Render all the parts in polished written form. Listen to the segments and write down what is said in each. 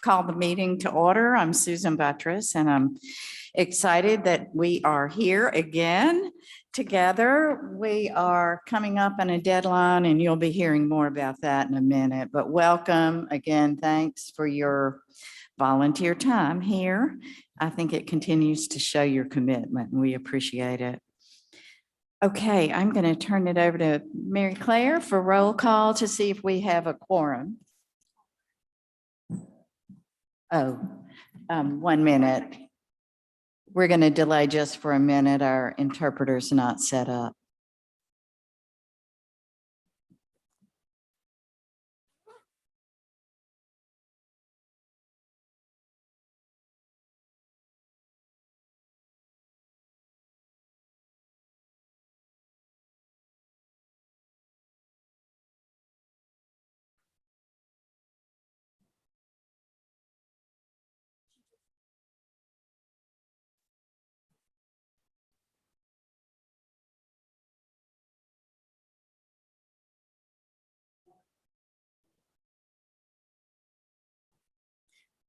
call the meeting to order. I'm Susan Buttress, and I'm excited that we are here again together. We are coming up on a deadline, and you'll be hearing more about that in a minute. But welcome again. Thanks for your volunteer time here. I think it continues to show your commitment, and we appreciate it. Okay, I'm going to turn it over to Mary Claire for roll call to see if we have a quorum. Oh, 1 minute. We're going to delay just for a minute. Our interpreter's not set up.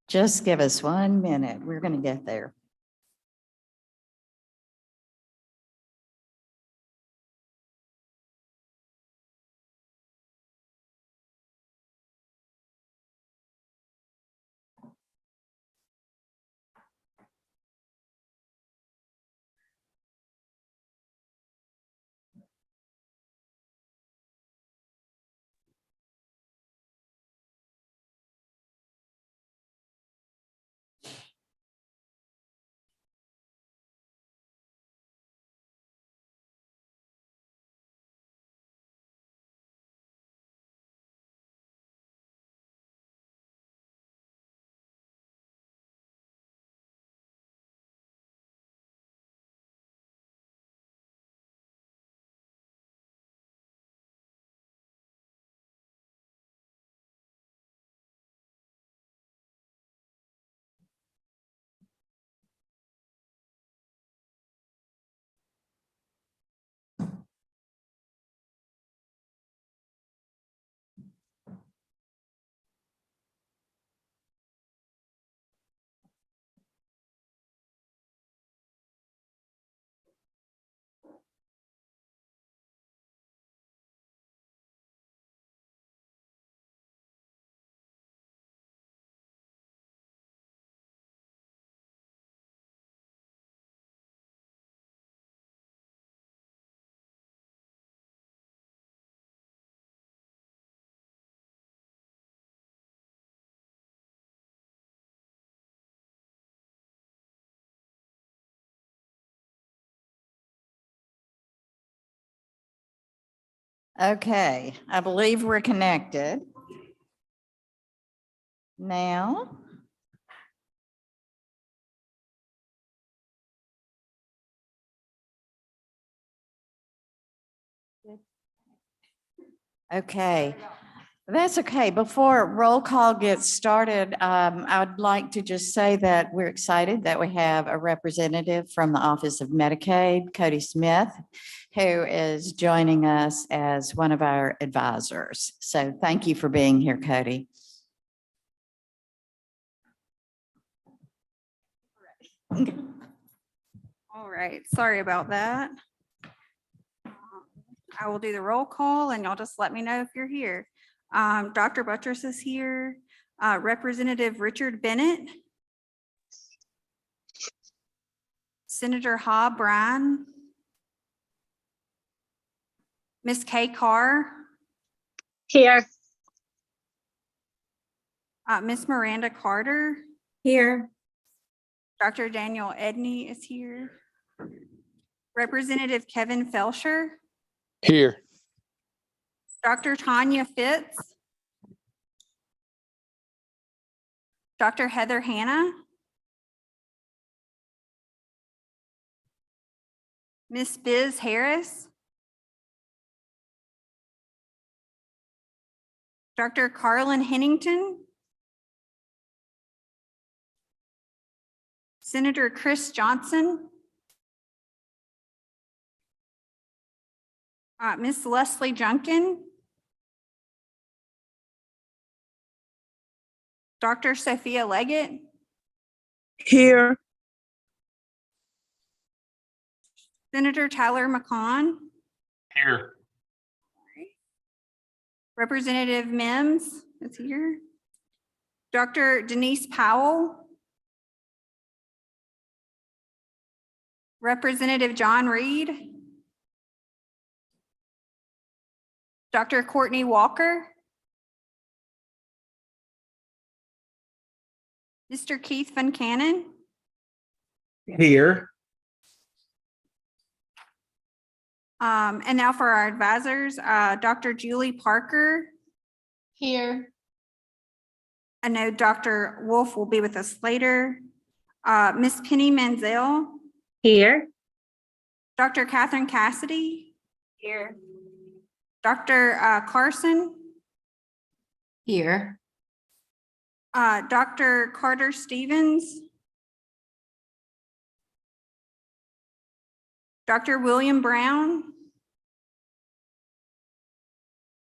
Just give us 1 minute. We're going to get there. Okay, I believe we're connected now. Okay, that's okay. Before roll call gets started, I'd like to just say that we're excited that we have a representative from the Office of Medicaid, Cody Smith, who is joining us as one of our advisors. So thank you for being here, Cody. All right, sorry about that. I will do the roll call and y'all just let me know if you're here. Dr. Buttress is here. Representative Richard Bennett. Senator Hobb Bryan. Ms. Kay Carr. Here. Ms. Miranda Carter. Here. Dr. Daniel Edney is here. Representative Kevin Felsher. Here. Dr. Tanya Fitz. Dr. Heather Hanna. Ms. Biz Harris. Dr. Carlin Hennington. Senator Chris Johnson. Ms. Leslie Junkin. Dr. Sophia Leggett, Here. Senator Tyler McCon, Here. Representative Mims is here. Dr. Denise Powell. Representative John Reed. Dr. Courtney Walker. Mr. Keith Van Cannon. Here. And now for our advisors, Dr. Julie Parker. Here. I know Dr. Wolf will be with us later. Miss Penny Manziel, Here. Dr. Catherine Cassidy, Here. Dr. Carson, Here. Dr. Carter Stevens, Dr. William Brown,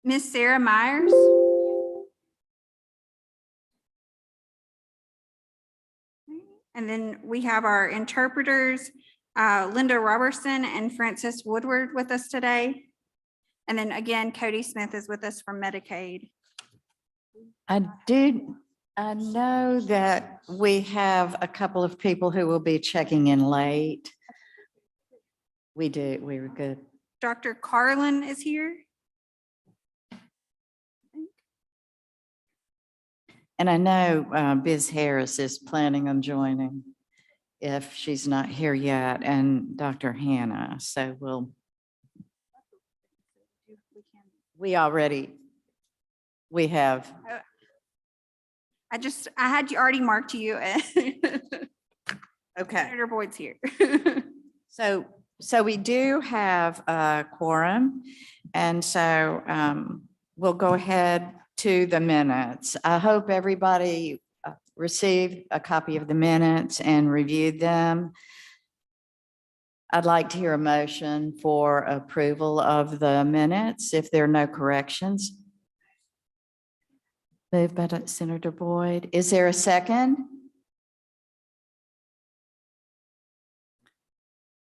Miss Sarah Myers, and then we have our interpreters, Linda Robertson and Frances Woodward with us today. And then again, Cody Smith is with us from Medicaid. I know that we have a couple of people who will be checking in late. We do, we were good. Dr. Carlin is here. And I know Biz Harris is planning on joining if she's not here yet, and Dr. Hannah. So we have. I had you already marked you. Okay. Senator Boyd's here. So we do have a quorum, and so we'll go ahead to the minutes. I hope everybody received a copy of the minutes and reviewed them. I'd like to hear a motion for approval of the minutes if there are no corrections. Moved by Senator Boyd. Is there a second?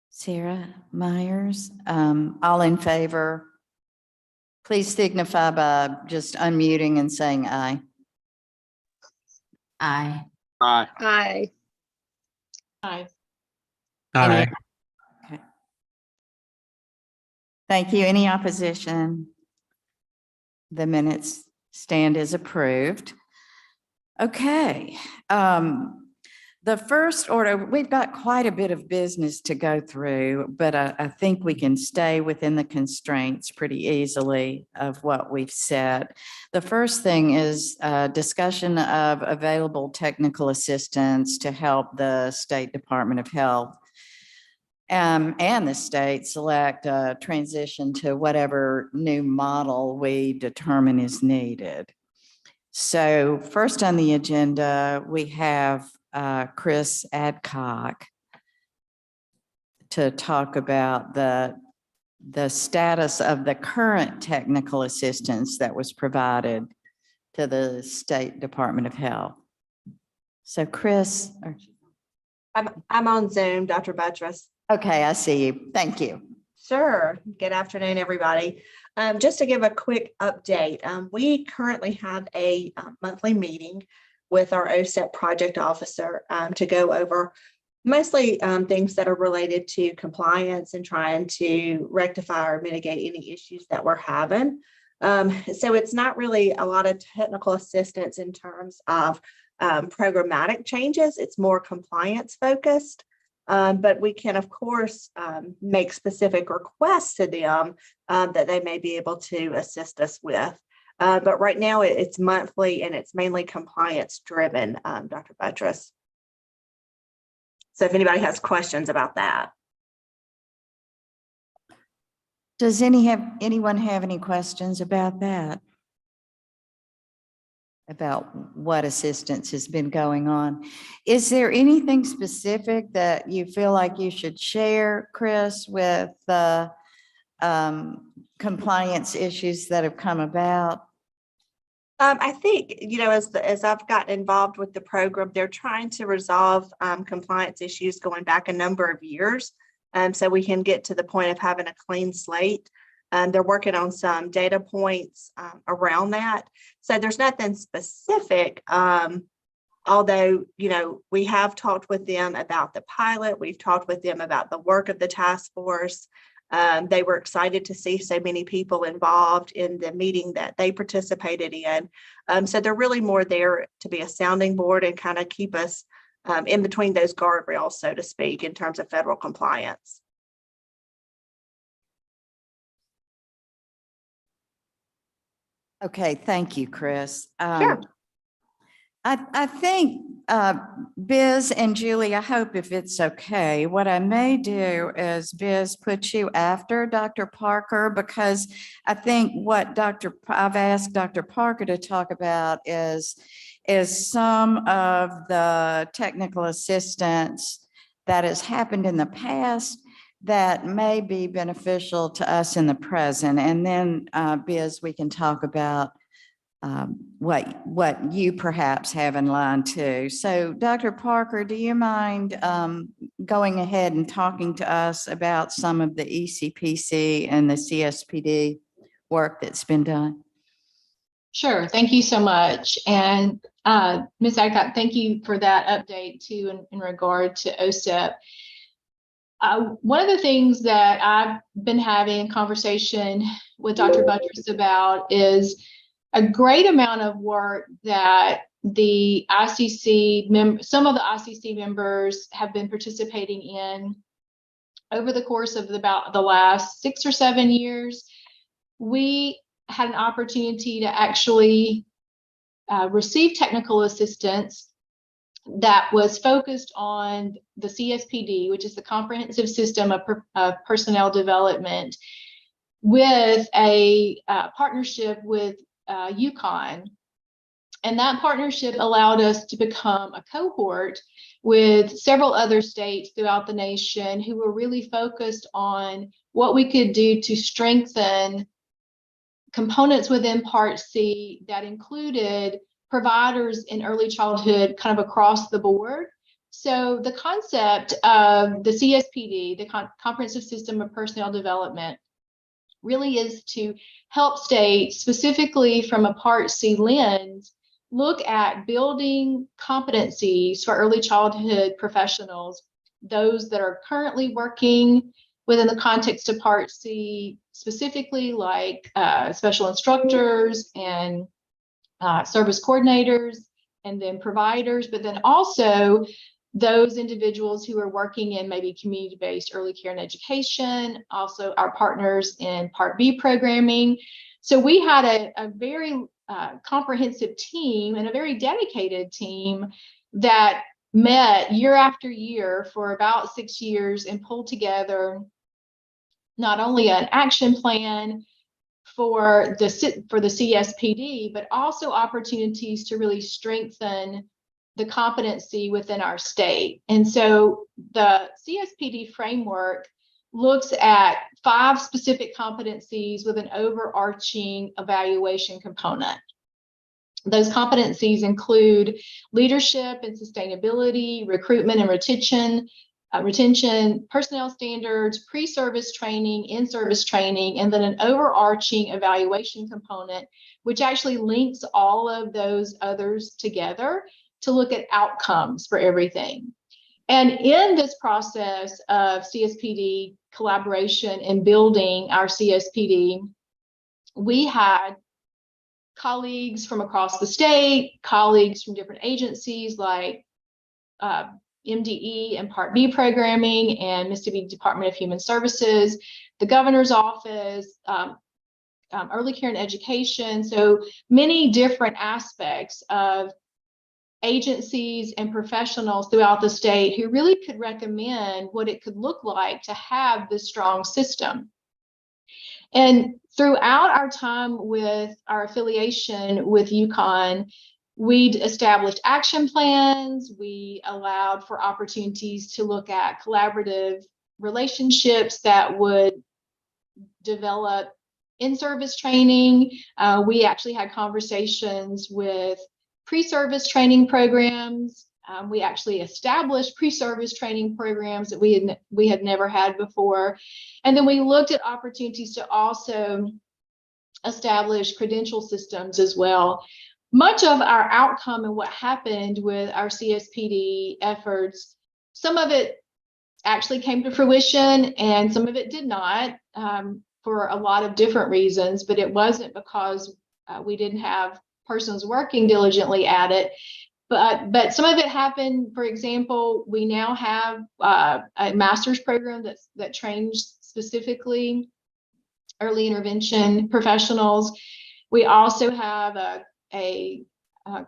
Sarah Myers, all in favor? Please signify by just unmuting and saying aye. Aye. Aye. Aye. Aye. Aye. Okay. Thank you. Any opposition? The minutes stand as approved. Okay. The first order, we've got quite a bit of business to go through, but I think we can stay within the constraints pretty easily of what we've set. The first thing is discussion of available technical assistance to help the State Department of Health and the state select a transition to whatever new model we determine is needed. So first on the agenda, we have Chris Adcock to talk about the status of the current technical assistance that was provided to the State Department of Health. So Chris, I'm on Zoom, Dr. Buttress. okay, I see you. Thank you. Sure. Good afternoon, everybody. Just to give a quick update, we currently have a monthly meeting with our OSEP project officer to go over mostly things that are related to compliance and trying to rectify or mitigate any issues that we're having. So it's not really a lot of technical assistance in terms of programmatic changes. It's more compliance focused. But we can, of course, make specific requests to them that they may be able to assist us with. But right now it's monthly and it's mainly compliance driven, Dr. Buttress. So if anybody has questions about that. Does anyone have any questions about that? About what assistance has been going on? Is there anything specific that you feel like you should share, Chris, with the compliance issues that have come about? I think, as I've gotten involved with the program, they're trying to resolve compliance issues going back a number of years. So we can get to the point of having a clean slate. They're working on some data points around that. So there's nothing specific. Although, we have talked with them about the pilot, we've talked with them about the work of the task force. They were excited to see so many people involved in the meeting that they participated in. So they're really more there to be a sounding board and kind of keep us in between those guardrails, so to speak, in terms of federal compliance. Okay, thank you, Chris. Sure. I think, Biz and Julie, I hope if it's okay, what I may do is, Biz, put you after Dr. Parker, because I think what I've asked Dr. Parker to talk about is some of the technical assistance that has happened in the past that may be beneficial to us in the present. And then, Biz, we can talk about what you perhaps have in line too. So Dr. Parker, do you mind going ahead and talking to us about some of the ECPC and the CSPD work that's been done? Sure. Thank you so much. And Ms. Adcock, thank you for that update too in regard to OSEP. One of the things that I've been having a conversation with Dr. Buttress about is a great amount of work that the ICC, some of the ICC members have been participating in over the course of about the last 6 or 7 years. We had an opportunity to actually receive technical assistance that was focused on the CSPD, which is the Comprehensive System of Personnel Development, with a partnership with UConn. And that partnership allowed us to become a cohort with several other states throughout the nation who were really focused on what we could do to strengthen components within Part C that included providers in early childhood kind of across the board. So the concept of the CSPD, the Comprehensive System of Personnel Development, really is to help states, specifically from a Part C lens, look at building competencies for early childhood professionals, those that are currently working within the context of Part C, specifically like special instructors and service coordinators, and then providers, but then also those individuals who are working in maybe community-based early care and education, also our partners in Part B programming. So we had a very comprehensive team and a very dedicated team that met year after year for about 6 years and pulled together not only an action plan for the CSPD, but also opportunities to really strengthen the competency within our state. And so the CSPD framework looks at 5 specific competencies with an overarching evaluation component. Those competencies include leadership and sustainability, recruitment and retention, personnel standards, pre-service training, in-service training, and then an overarching evaluation component, which actually links all of those others together to look at outcomes for everything. And in this process of CSPD collaboration and building our CSPD, we had colleagues from across the state, colleagues from different agencies like MDE and Part B programming and Mississippi Department of Human Services, the governor's office, early care and education. So many different aspects of agencies and professionals throughout the state who really could recommend what it could look like to have this strong system. And throughout our time with our affiliation with UConn, we'd established action plans. We allowed for opportunities to look at collaborative relationships that would develop in-service training. We actually had conversations with pre-service training programs. We actually established pre-service training programs that we had never had before. And then we looked at opportunities to also establish credential systems as well. Much of our outcome and what happened with our CSPD efforts, some of it actually came to fruition and some of it did not, for a lot of different reasons, but it wasn't because we didn't have persons working diligently at it. But some of it happened. For example, we now have a master's program that trains specifically early intervention professionals. We also have a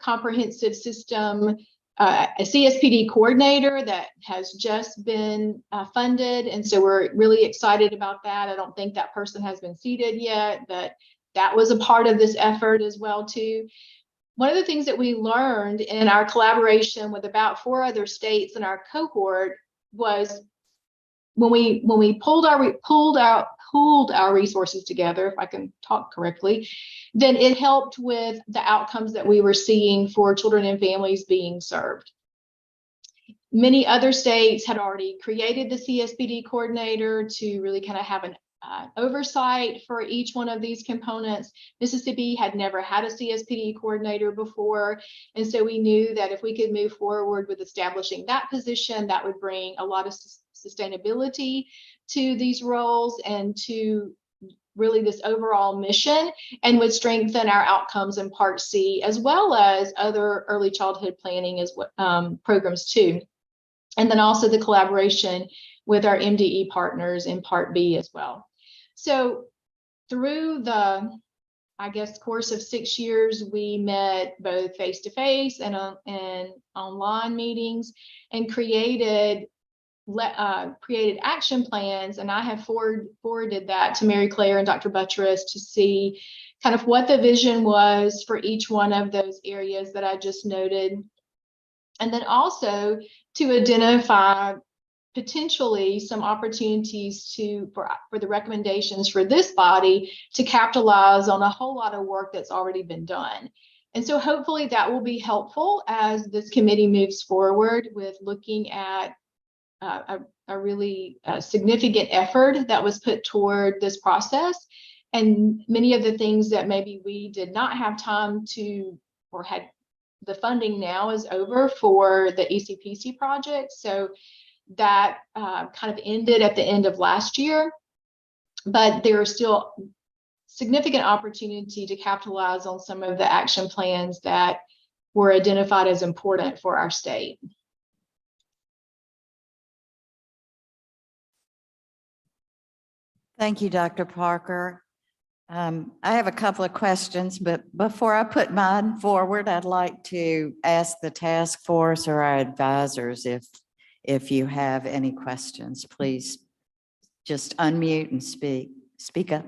comprehensive system, a CSPD coordinator that has just been funded. And so we're really excited about that. I don't think that person has been seated yet, but that was a part of this effort as well too. One of the things that we learned in our collaboration with about 4 other states in our cohort was when we pulled our resources together, if I can talk correctly, then it helped with the outcomes that we were seeing for children and families being served. Many other states had already created the CSPD coordinator to really kind of have an oversight for each one of these components. Mississippi had never had a CSPD coordinator before. And so we knew that if we could move forward with establishing that position, that would bring a lot of sustainability to these roles and to really this overall mission, and would strengthen our outcomes in Part C, as well as other early childhood planning as programs too. And then also the collaboration with our MDE partners in Part B as well. So through the, I guess, course of 6 years, we met both face-to-face and online meetings and created action plans. And I have forwarded that to Mary Claire and Dr. Buttress to see kind of what the vision was for each one of those areas that I just noted. And then also to identify potentially some opportunities for the recommendations for this body to capitalize on a whole lot of work that's already been done. And so hopefully that will be helpful as this committee moves forward with looking at a really significant effort that was put toward this process. And many of the things that maybe we did not have time to, or had the funding now is over for the ECPC project. So that kind of ended at the end of last year, but there are still significant opportunity to capitalize on some of the action plans that were identified as important for our state. Thank you, Dr. Parker. I have a couple of questions, but before I put mine forward, I'd like to ask the task force or our advisors if you have any questions, please just unmute and speak up.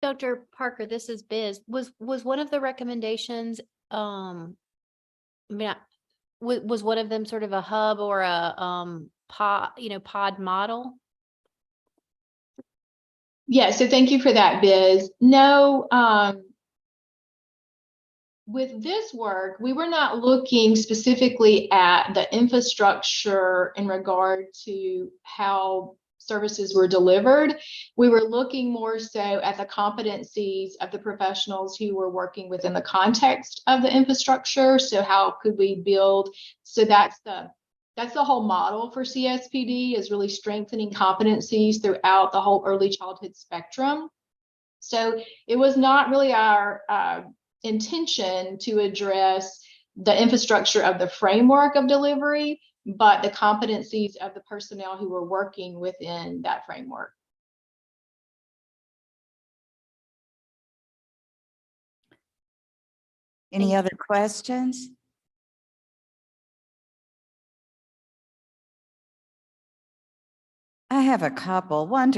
Dr. Parker, this is Biz. Was one of the recommendations, was one of them sort of a hub or a pod model? Yeah, so thank you for that, Biz. No, with this work, we were not looking specifically at the infrastructure in regard to how services were delivered. We were looking more so at the competencies of the professionals who were working within the context of the infrastructure. So how could we build? So that's the whole model for CSPD, is really strengthening competencies throughout the whole early childhood spectrum. So it was not really our intention to address the infrastructure of the framework of delivery, but the competencies of the personnel who were working within that framework. Any other questions? I have a couple. One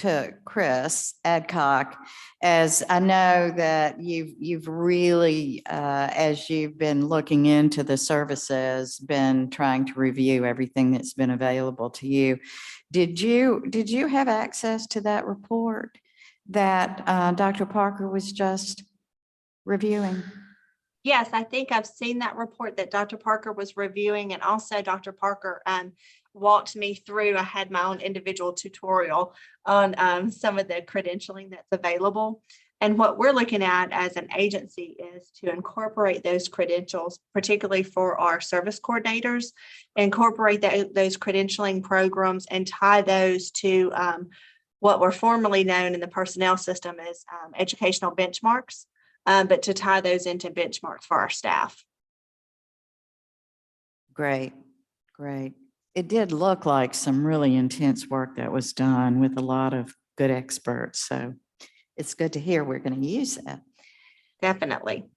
to Chris Adcock, as I know that you've really, as you've been looking into the services, been trying to review everything that's been available to you. Did you have access to that report that Dr. Parker was just reviewing? Yes, I think I've seen that report that Dr. Parker was reviewing, and also Dr. Parker walked me through. I had my own individual tutorial on some of the credentialing that's available. And what we're looking at as an agency is to incorporate those credentials, particularly for our service coordinators, incorporate those credentialing programs and tie those to what were formerly known in the personnel system as educational benchmarks. But to tie those into benchmarks for our staff. Great, great. It did look like some really intense work that was done with a lot of good experts. So it's good to hear we're going to use that. Definitely.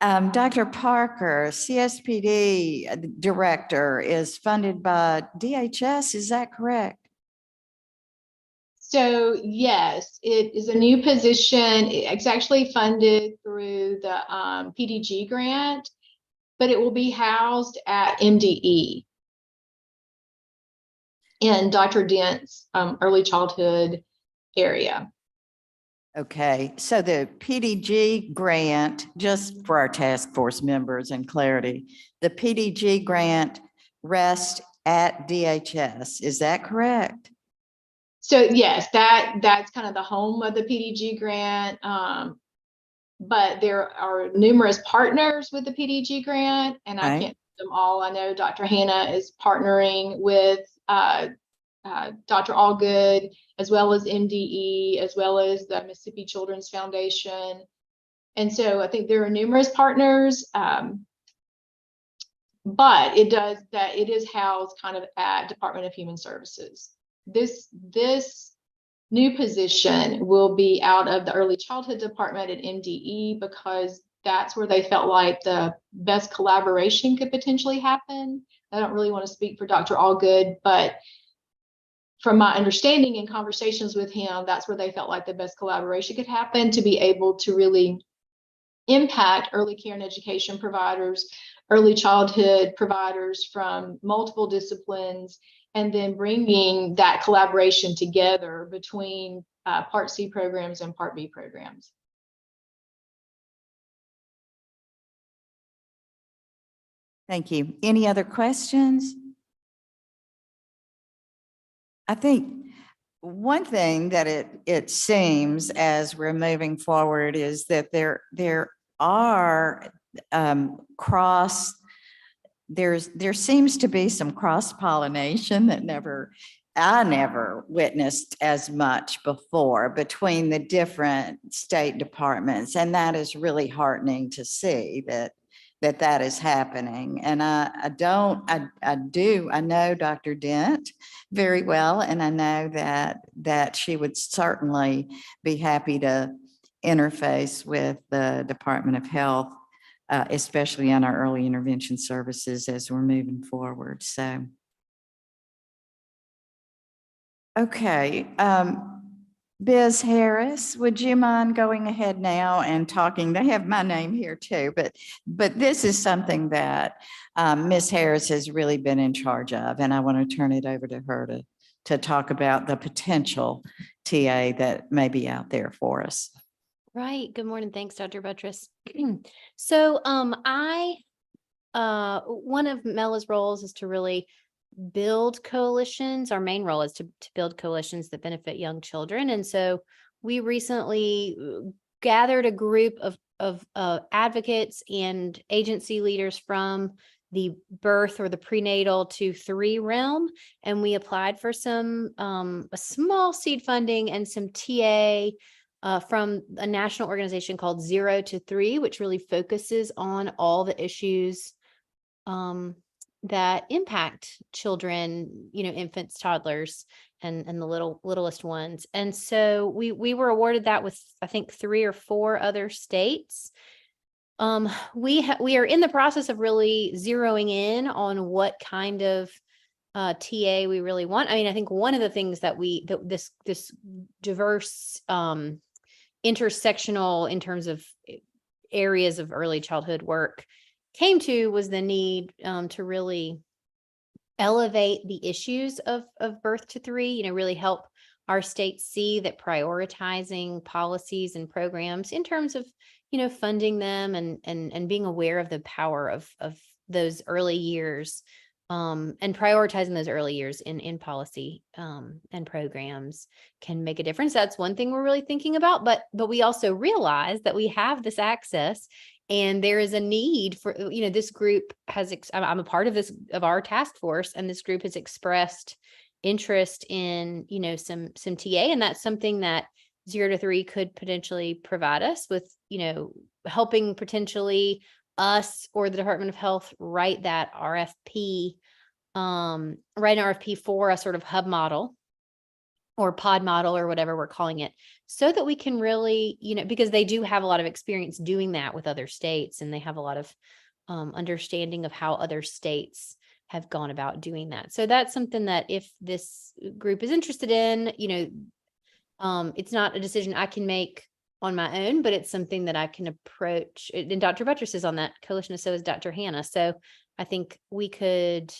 Dr. Parker, CSPD director, is funded by DHS. Is that correct? So yes, it is a new position. It's actually funded through the PDG grant, but it will be housed at MDE in Dr. Dent's early childhood area. Okay, so the PDG grant, just for our task force members and clarity, the PDG grant rests at DHS. Is that correct? So yes, that's kind of the home of the PDG grant. But there are numerous partners with the PDG grant, and I Right. can't name them all. I know Dr. Hannah is partnering with Dr. Allgood, as well as MDE, as well as the Mississippi Children's Foundation. And so I think there are numerous partners, but it is housed kind of at Department of Human Services. This new position will be out of the early childhood department at MDE because that's where they felt like the best collaboration could potentially happen. I don't really want to speak for Dr. Allgood, but from my understanding and conversations with him, that's where they felt like the best collaboration could happen to be able to really impact early care and education providers, early childhood providers from multiple disciplines, and then bringing that collaboration together between Part C programs and Part B programs. Thank you. Any other questions? I think one thing that it seems as we're moving forward is that there are there seems to be some cross-pollination that I never witnessed as much before between the different state departments. And that is really heartening to see that is happening. And I know Dr. Dent very well, and I know that she would certainly be happy to interface with the Department of Health, especially on our early intervention services as we're moving forward. So, okay. Biz Harris, would you mind going ahead now and talking? They have my name here too, but this is something that Ms. Harris has really been in charge of, and I want to turn it over to her to talk about the potential TA that may be out there for us. Right. Good morning. Thanks, Dr. Buttress. So one of Mela's roles is to really build coalitions. Our main role is to build coalitions that benefit young children. And so we recently gathered a group of advocates and agency leaders from the birth or the prenatal to 3 realm. And we applied for some a small seed funding and some TA from a national organization called 0 to 3, which really focuses on all the issues that impact children, infants, toddlers, and the littlest ones. And so we were awarded that with, I think, 3 or 4 other states. We are in the process of really zeroing in on what kind of TA we really want. I mean, I think one of the things that this diverse intersectional in terms of areas of early childhood work came to was the need to really elevate the issues of birth to three, really help our state see that prioritizing policies and programs in terms of, funding them and being aware of the power of those early years, and prioritizing those early years in policy and programs can make a difference. That's one thing we're really thinking about, but we also realize that we have this access and there is a need for, this group has, I'm a part of of our task force, and this group has expressed interest in, some TA, and that's something that 0 to 3 could potentially provide us with, helping potentially us or the Department of Health write that RFP, write an RFP for a sort of hub model or pod model or whatever we're calling it, so that we can really, because they do have a lot of experience doing that with other states, and they have a lot of understanding of how other states have gone about doing that. So that's something that if this group is interested in, it's not a decision I can make on my own, but it's something that I can approach. And Dr. Buttress is on that coalition, so is Dr. Hannah. So I think we could,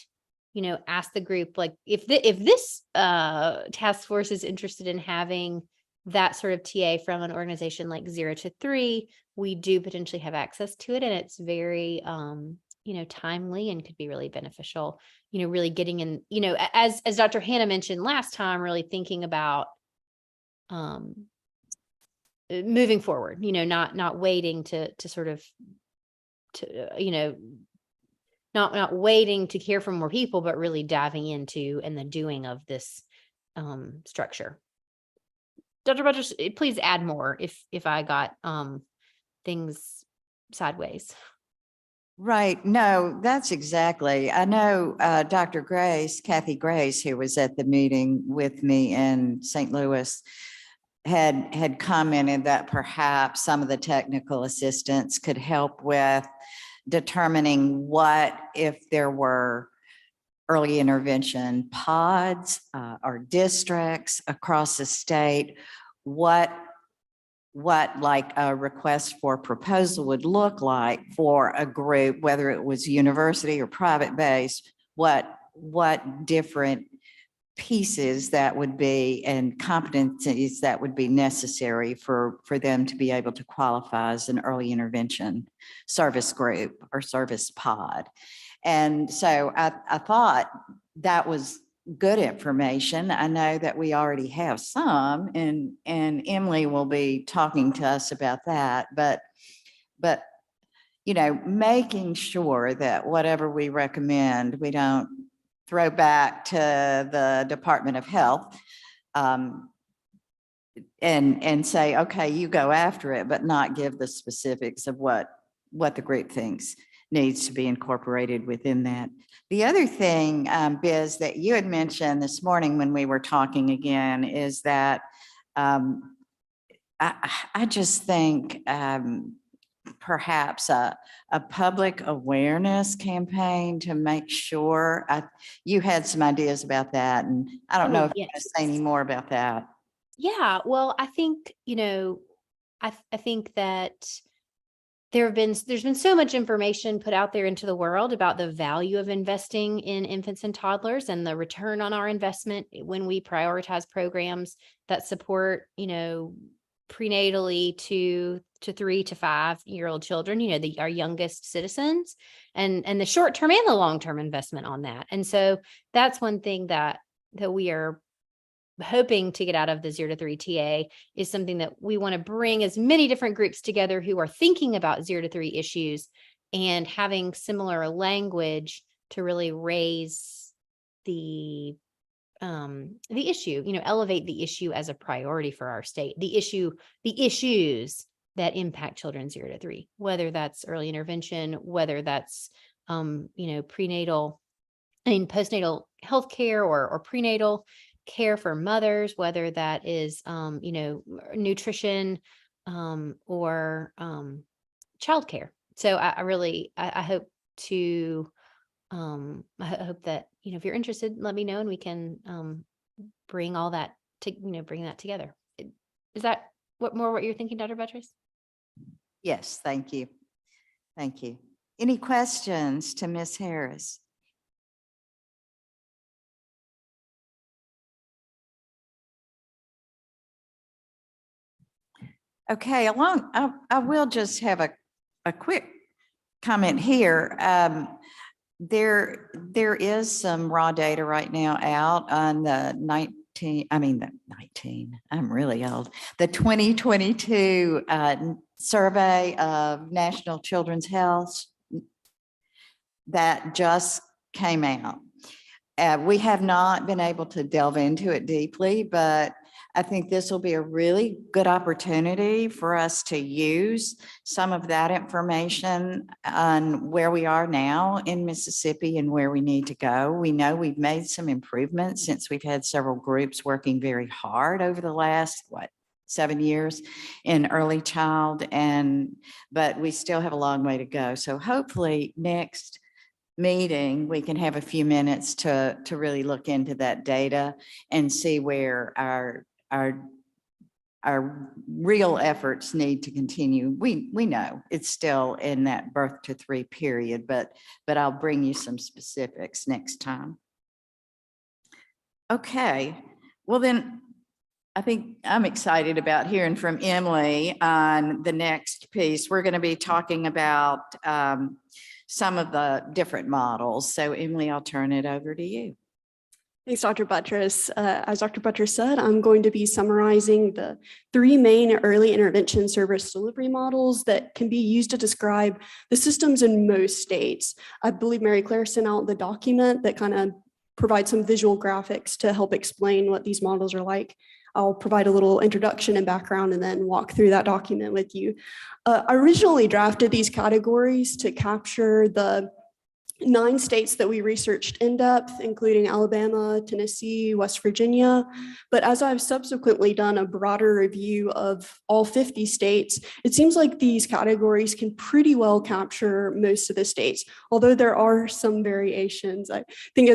ask the group, like, if this task force is interested in having that sort of TA from an organization like 0 to 3, we do potentially have access to it, and it's very timely and could be really beneficial, really getting in, as Dr. Hannah mentioned last time, really thinking about moving forward, not waiting to sort of not waiting to hear from more people, but really diving into and the doing of this structure. Dr. Buttress, please add more if I got things sideways. Right. No, that's exactly. I know Dr. Grace, Kathy Grace, who was at the meeting with me in St. Louis, had commented that perhaps some of the technical assistance could help with determining what if there were early intervention pods or districts across the state, what like a request for proposal would look like for a group, whether it was university or private based, what different pieces that would be and competencies that would be necessary for them to be able to qualify as an early intervention service group or service pod. And so I thought that was good information. I know that we already have some, and Emily will be talking to us about that, but making sure that whatever we recommend, we don't throw back to the Department of Health and say, okay, you go after it, but not give the specifics of what the group thinks needs to be incorporated within that. The other thing, Biz, that you had mentioned this morning when we were talking again is that I just think perhaps a public awareness campaign to make sure. You had some ideas about that, and I don't know if you want to say any more about that. Yeah, well, I think, I think that there's been so much information put out there into the world about the value of investing in infants and toddlers and the return on our investment when we prioritize programs that support, prenatally to 3 to 5-year-old children, our youngest citizens, and the short-term and the long-term investment on that. And so that's one thing that we are hoping to get out of the 0 to 3 TA is something that we want to bring as many different groups together who are thinking about 0 to 3 issues and having similar language to really raise the issue, elevate the issue as a priority for our state, the issues that impact children 0 to 3, whether that's early intervention, whether that's, postnatal health care or prenatal care for mothers, whether that is, nutrition or childcare. So I hope to I hope that, if you're interested, let me know and we can bring all that to, bring that together. Is that what you're thinking, Dr. Buttress? Yes, thank you. Thank you. Any questions to Ms. Harris? Okay, I will just have a quick comment here. There is some raw data right now out on the 19, I'm really old. The 2022 survey of National Children's Health that just came out. We have not been able to delve into it deeply, but I think this will be a really good opportunity for us to use some of that information on where we are now in Mississippi and where we need to go. We know we've made some improvements since we've had several groups working very hard over the last, 7 years in early child, but we still have a long way to go. So hopefully next meeting, we can have a few minutes to really look into that data and see where our real efforts need to continue. We know it's still in that birth to 3 period, but I'll bring you some specifics next time. Okay, well then, I think I'm excited about hearing from Emily on the next piece. We're going to be talking about some of the different models. So Emily, I'll turn it over to you. Thanks, Dr. Buttress. As Dr. Buttress said, I'm going to be summarizing the 3 main early intervention service delivery models that can be used to describe the systems in most states. I believe Mary Claire sent out the document that kind of provides some visual graphics to help explain what these models are like. I'll provide a little introduction and background and then walk through that document with you. I originally drafted these categories to capture the 9 states that we researched in depth, including Alabama, Tennessee, West Virginia. But as I've subsequently done a broader review of all 50 states, it seems like these categories can pretty well capture most of the states, although there are some variations. I think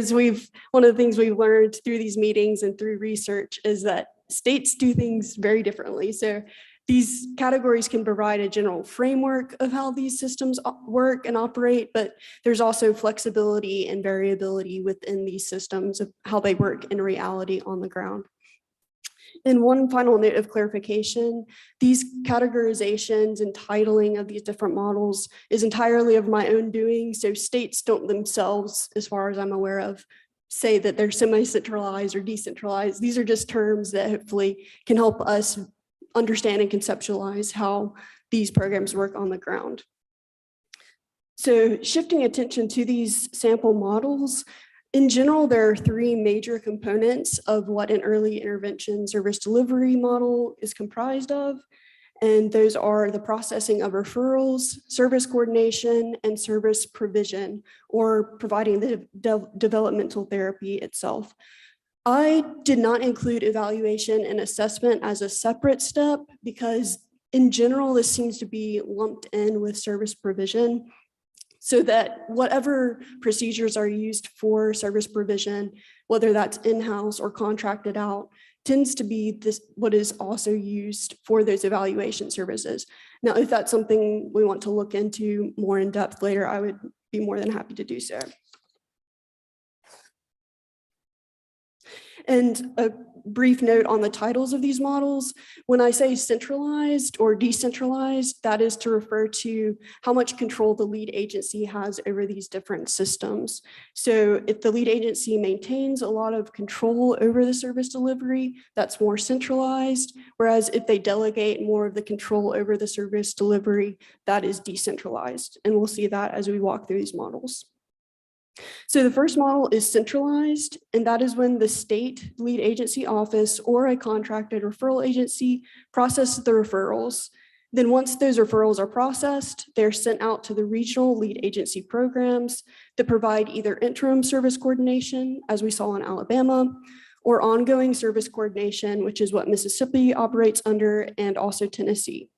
one of the things we've learned through these meetings and through research is that states do things very differently. So these categories can provide a general framework of how these systems work and operate, but there's also flexibility and variability within these systems of how they work in reality on the ground. And one final note of clarification, these categorizations and titling of these different models is entirely of my own doing. So states don't themselves, as far as I'm aware of, say that they're semi-centralized or decentralized. These are just terms that hopefully can help us understand and conceptualize how these programs work on the ground. So shifting attention to these sample models, in general, there are 3 major components of what an early intervention service delivery model is comprised of. And those are the processing of referrals, service coordination, and service provision, or providing the developmental therapy itself. I did not include evaluation and assessment as a separate step because in general, this seems to be lumped in with service provision, so that whatever procedures are used for service provision, whether that's in-house or contracted out, tends to be what is also used for those evaluation services. Now, if that's something we want to look into more in depth later, I would be more than happy to do so. And a brief note on the titles of these models. When I say centralized or decentralized, that is to refer to how much control the lead agency has over these different systems. So if the lead agency maintains a lot of control over the service delivery, that's more centralized. Whereas if they delegate more of the control over the service delivery, that is decentralized. And we'll see that as we walk through these models. So the first model is centralized, and that is when the state lead agency office or a contracted referral agency processes the referrals. Then once those referrals are processed, they're sent out to the regional lead agency programs that provide either interim service coordination, as we saw in Alabama, or ongoing service coordination, which is what Mississippi operates under, and also Tennessee.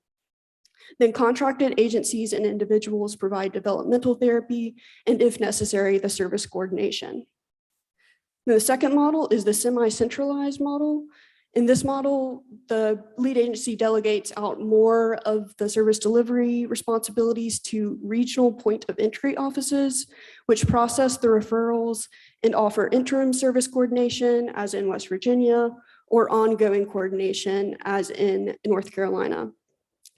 Then contracted agencies and individuals provide developmental therapy, and if necessary, the service coordination. The second model is the semi-centralized model. In this model, the lead agency delegates out more of the service delivery responsibilities to regional point of entry offices, which process the referrals and offer interim service coordination, as in West Virginia, or ongoing coordination, as in North Carolina.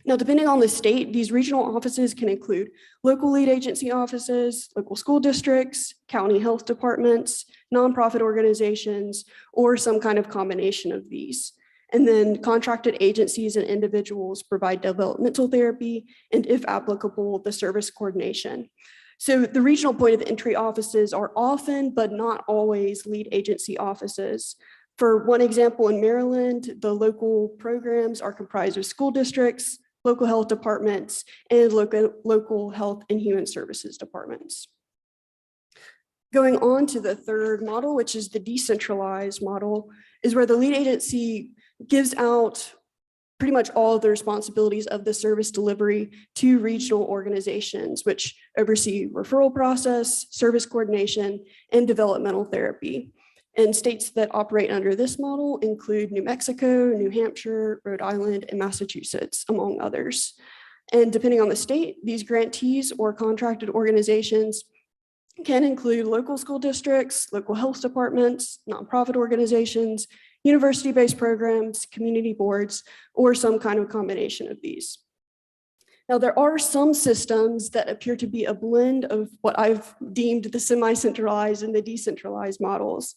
Now, depending on the state, these regional offices can include local lead agency offices, local school districts, county health departments, nonprofit organizations, or some kind of combination of these. And then contracted agencies and individuals provide developmental therapy, and if applicable, the service coordination. So the regional point of entry offices are often, but not always, lead agency offices. For one example, in Maryland, the local programs are comprised of school districts, local health departments, and local health and human services departments. Going on to the third model, which is the decentralized model, is where the lead agency gives out pretty much all of the responsibilities of the service delivery to regional organizations, which oversee referral process, service coordination, and developmental therapy. And states that operate under this model include New Mexico, New Hampshire, Rhode Island, and Massachusetts, among others. And depending on the state, these grantees or contracted organizations can include local school districts, local health departments, nonprofit organizations, university-based programs, community boards, or some kind of combination of these. Now, there are some systems that appear to be a blend of what I've deemed the semi-centralized and the decentralized models.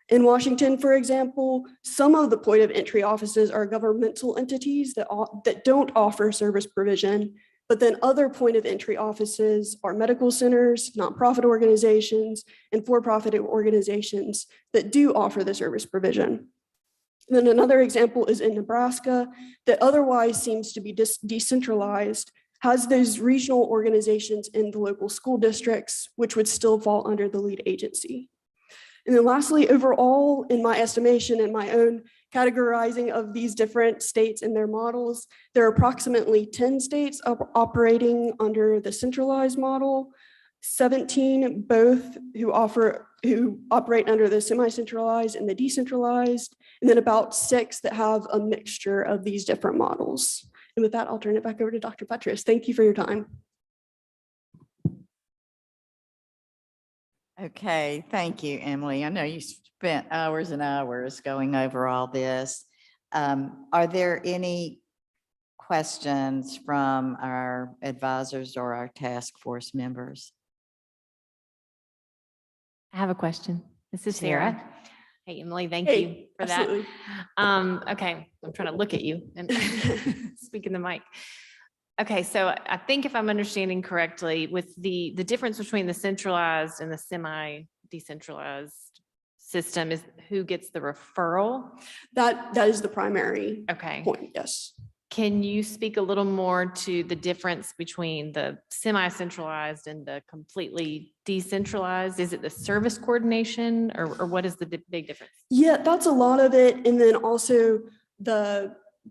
In Washington, for example, some of the point of entry offices are governmental entities that don't offer service provision, but then other point of entry offices are medical centers, nonprofit organizations, and for-profit organizations that do offer the service provision. And then another example is in Nebraska that otherwise seems to be decentralized, has those regional organizations in the local school districts, which would still fall under the lead agency. And then lastly, overall, in my estimation and my own categorizing of these different states and their models, there are approximately 10 states operating under the centralized model, 17 both who operate under the semi-centralized and the decentralized, and then about 6 that have a mixture of these different models. And with that, I'll turn it back over to Dr. Buttress. Thank you for your time. Okay, thank you, Emily. I know you spent hours and hours going over all this. Are there any questions from our advisors or our task force members? I have a question. This is Sarah. Hey, Emily, thank Hey, you for absolutely. that. Okay, I'm trying to look at you and speak in the mic. Okay, so I think if I'm understanding correctly, with the difference between the centralized and the semi-decentralized system is who gets the referral. That is the primary Okay. point, yes. Can you speak a little more to the difference between the semi-centralized and the completely decentralized? Is it the service coordination or what is the big difference? Yeah, that's a lot of it. And then also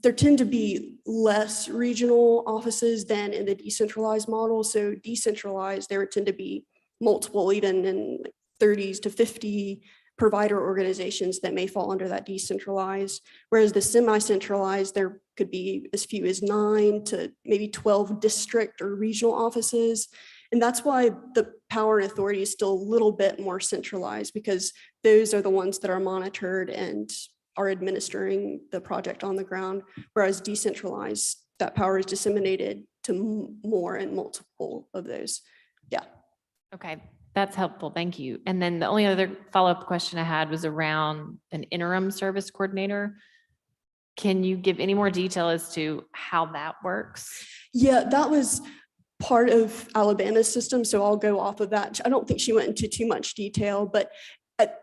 there tend to be less regional offices than in the decentralized model. So decentralized, there tend to be multiple, even in like 30s to 50 provider organizations that may fall under that decentralized. Whereas the semi-centralized, there could be as few as 9 to maybe 12 district or regional offices. And that's why the power and authority is still a little bit more centralized, because those are the ones that are monitored and are administering the project on the ground, whereas decentralized, that power is disseminated to more and multiple of those. Yeah. Okay, that's helpful. Thank you. And then the only other follow-up question I had was around an interim service coordinator. Can you give any more detail as to how that works? Yeah, that was part of Alabama's system, so I'll go off of that. I don't think she went into too much detail, but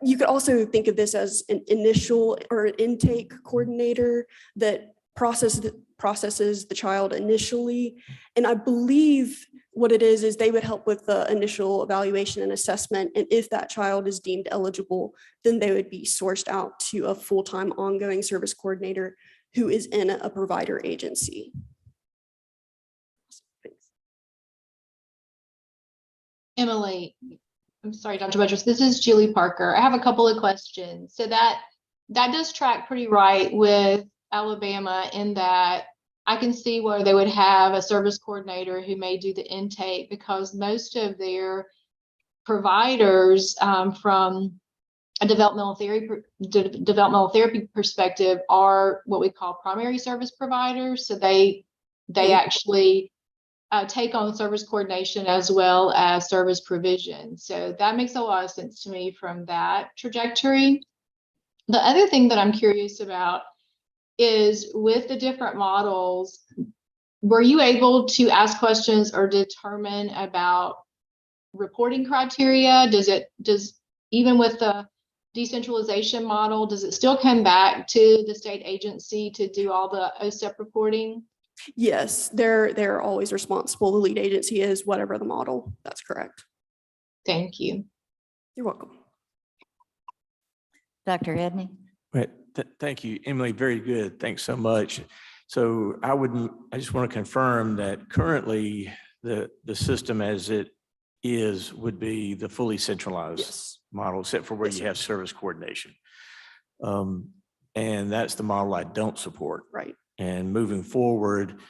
you could also think of this as an initial or an intake coordinator that processes the child initially. And I believe what it is they would help with the initial evaluation and assessment. And if that child is deemed eligible, then they would be sourced out to a full-time ongoing service coordinator who is in a provider agency. Emily, I'm sorry, Dr. Buttress, this is Julie Parker. I have a couple of questions. So that does track pretty right with Alabama in that I can see where they would have a service coordinator who may do the intake because most of their providers from a developmental therapy perspective are what we call primary service providers. So they actually take on service coordination as well as service provision. So that makes a lot of sense to me from that trajectory. The other thing that I'm curious about is with the different models, were you able to ask questions or determine about reporting criteria? Does even with the decentralization model, does it still come back to the state agency to do all the OSEP reporting? Yes, they're always responsible. The lead agency is whatever the model. That's correct. Thank you. You're welcome. Dr. Edney? Right. Thank you, Emily. Very good. Thanks so much. So I just want to confirm that currently the system as it is would be the fully centralized Yes. model, except for where Yes, you sir. have service coordination. And that's the model I don't support. Right. And moving forward,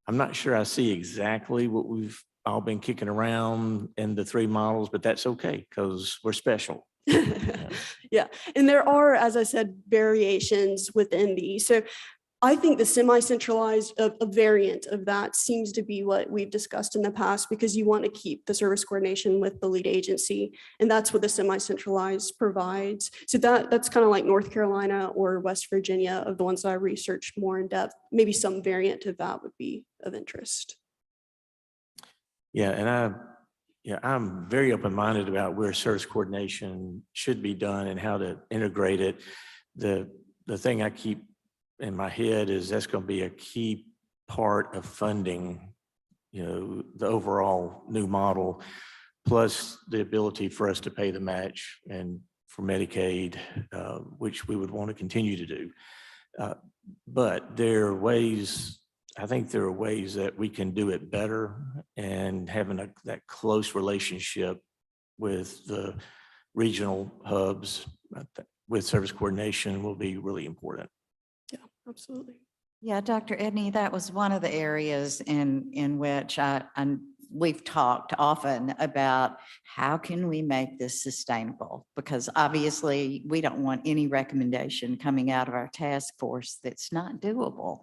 I'm not sure I see exactly what we've all been kicking around in the three models, but that's okay because we're special. Yeah, and there are, as I said, variations within these. So I think the semi-centralized, a variant of that seems to be what we've discussed in the past because you want to keep the service coordination with the lead agency. And that's what the semi-centralized provides. So that's kind of like North Carolina or West Virginia of the ones that I researched more in depth. Maybe some variant of that would be of interest. Yeah, and I'm very open-minded about where service coordination should be done and how to integrate it. The thing I keep in my head is that's going to be a key part of funding, the overall new model, plus the ability for us to pay the match and for Medicaid, which we would want to continue to do. But there are ways, I think there are ways that we can do it better, and having that close relationship with the regional hubs with service coordination will be really important. Yeah, absolutely. Yeah, Dr. Edney, that was one of the areas in which we've talked often about how can we make this sustainable? Because obviously we don't want any recommendation coming out of our task force that's not doable.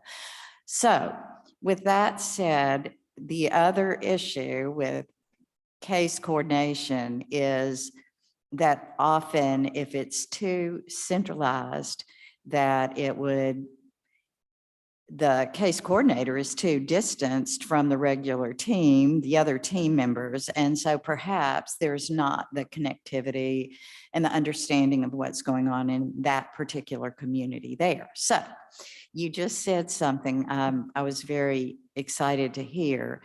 So with that said, the other issue with case coordination is that often if it's too centralized, that the case coordinator is too distanced from the regular team, the other team members. And so perhaps there's not the connectivity and the understanding of what's going on in that particular community there. So you just said something I was very excited to hear.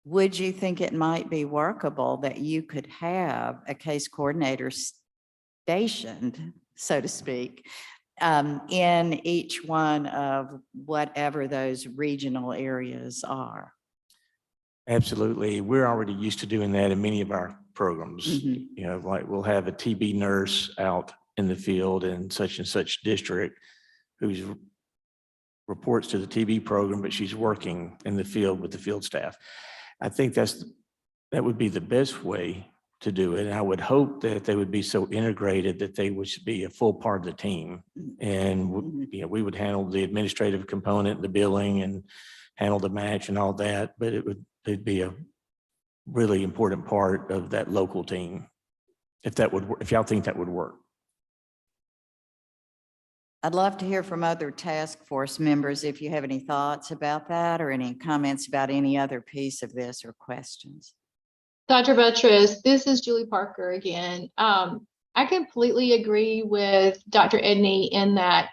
Would you think it might be workable that you could have a case coordinator stationed, so to speak, in each one of whatever those regional areas are? Absolutely. We're already used to doing that in many of our programs. Mhm. Like we'll have a TB nurse out in the field in such and such district who's reports to the TB program, but she's working in the field with the field staff. I think that would be the best way to do it. And I would hope that they would be so integrated that they would be a full part of the team. And we would handle the administrative component, the billing, and handle the match and all that. But it'd be a really important part of that local team. If y'all think that would work. I'd love to hear from other task force members if you have any thoughts about that or any comments about any other piece of this or questions. Dr. Buttress, this is Julie Parker again. I completely agree with Dr. Edney in that,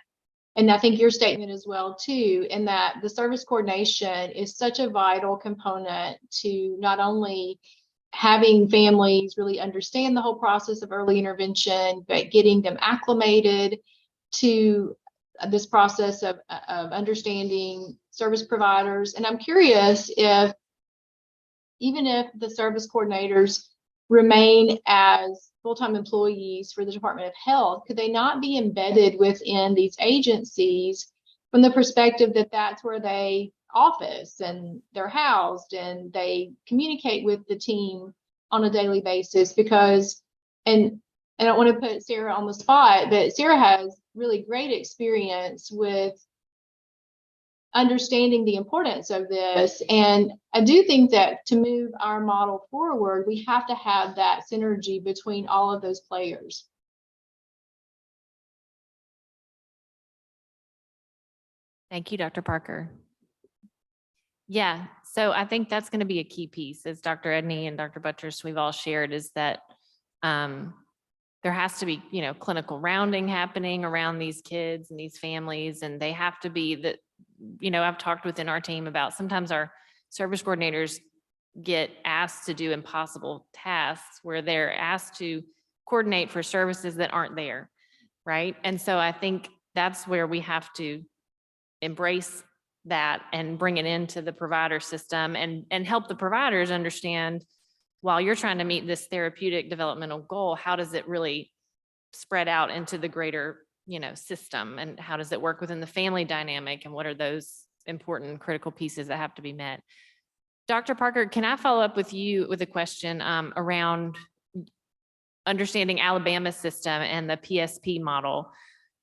and I think your statement as well too, in that the service coordination is such a vital component to not only having families really understand the whole process of early intervention, but getting them acclimated to this process of understanding service providers. And I'm curious if even if the service coordinators remain as full-time employees for the Department of Health, could they not be embedded within these agencies from the perspective that that's where they office and they're housed and they communicate with the team on a daily basis? Because, and I don't want to put Sarah on the spot, but Sarah has really great experience with understanding the importance of this. And I do think that to move our model forward, we have to have that synergy between all of those players. Thank you, Dr. Parker. Yeah, so I think that's going to be a key piece, as Dr. Edney and Dr. Buttress, we've all shared, is that there has to be, clinical rounding happening around these kids and these families, and they have to be that, I've talked within our team about sometimes our service coordinators get asked to do impossible tasks where they're asked to coordinate for services that aren't there, right? And so I think that's where we have to embrace that and bring it into the provider system and help the providers understand, while you're trying to meet this therapeutic developmental goal, how does it really spread out into the greater, system, and how does it work within the family dynamic, and what are those important critical pieces that have to be met? Dr. Parker, can I follow up with you with a question around understanding Alabama's system and the PSP model?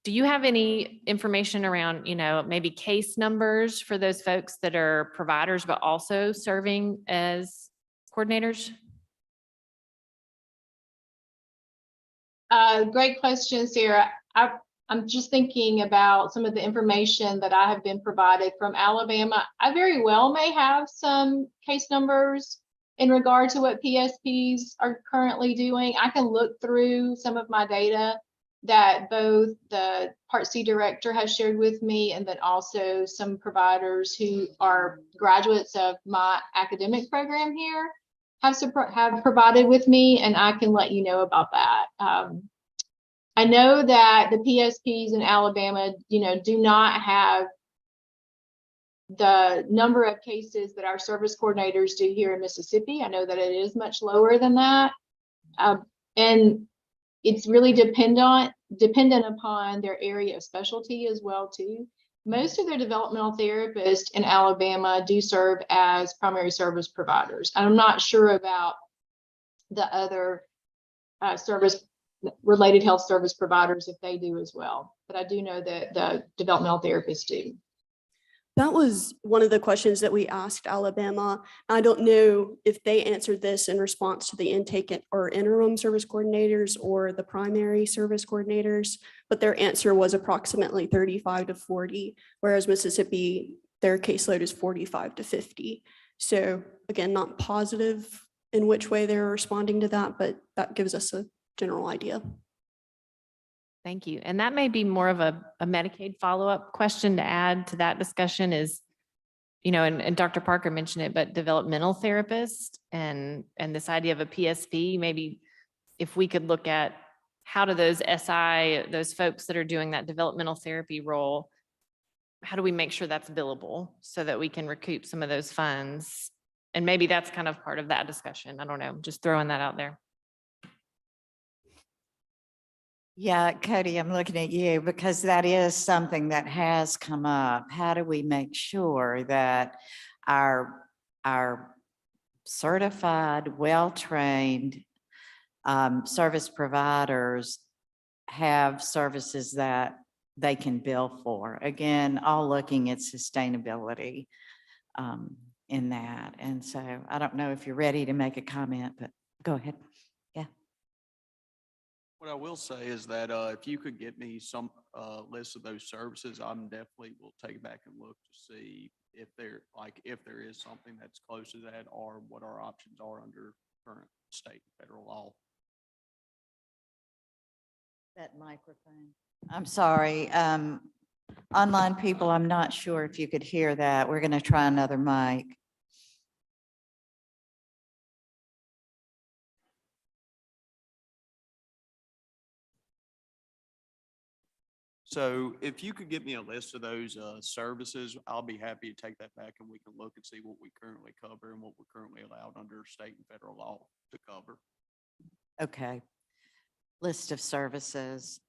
Do you have any information around, maybe case numbers for those folks that are providers, but also serving as coordinators? Great question, Sarah. I'm just thinking about some of the information that I have been provided from Alabama. I very well may have some case numbers in regard to what PSPs are currently doing. I can look through some of my data that both the Part C director has shared with me, and then also some providers who are graduates of my academic program here have provided with me, and I can let you know about that. I know that the PSPs in Alabama, do not have the number of cases that our service coordinators do here in Mississippi. I know that it is much lower than that. And it's really dependent upon their area of specialty as well, too. Most of their developmental therapists in Alabama do serve as primary service providers. I'm not sure about the other related health service providers, if they do as well, but I do know that the developmental therapists do. That was one of the questions that we asked Alabama. I don't know if they answered this in response to the intake or interim service coordinators or the primary service coordinators, but their answer was approximately 35 to 40, whereas Mississippi, their caseload is 45 to 50. So again, not positive in which way they're responding to that, but that gives us a general idea. Thank you. And that may be more of a Medicaid follow-up question to add to that discussion is, and Dr. Parker mentioned it, but developmental therapist and this idea of a PSP, maybe if we could look at how do those those folks that are doing that developmental therapy role, how do we make sure that's billable so that we can recoup some of those funds? And maybe that's kind of part of that discussion. I don't know, just throwing that out there. Yeah, Cody, I'm looking at you because that is something that has come up. How do we make sure that our certified, well-trained service providers have services that they can bill for? Again, all looking at sustainability in that. And so I don't know if you're ready to make a comment, but go ahead. What I will say is that if you could get me some list of those services, I'm definitely will take it back and look to see if there is something that's close to that, or what our options are under current state and federal law. That microphone. I'm sorry. Online people, I'm not sure if you could hear that. We're going to try another mic. So if you could give me a list of those services, I'll be happy to take that back and we can look and see what we currently cover and what we're currently allowed under state and federal law to cover. Okay. List of services.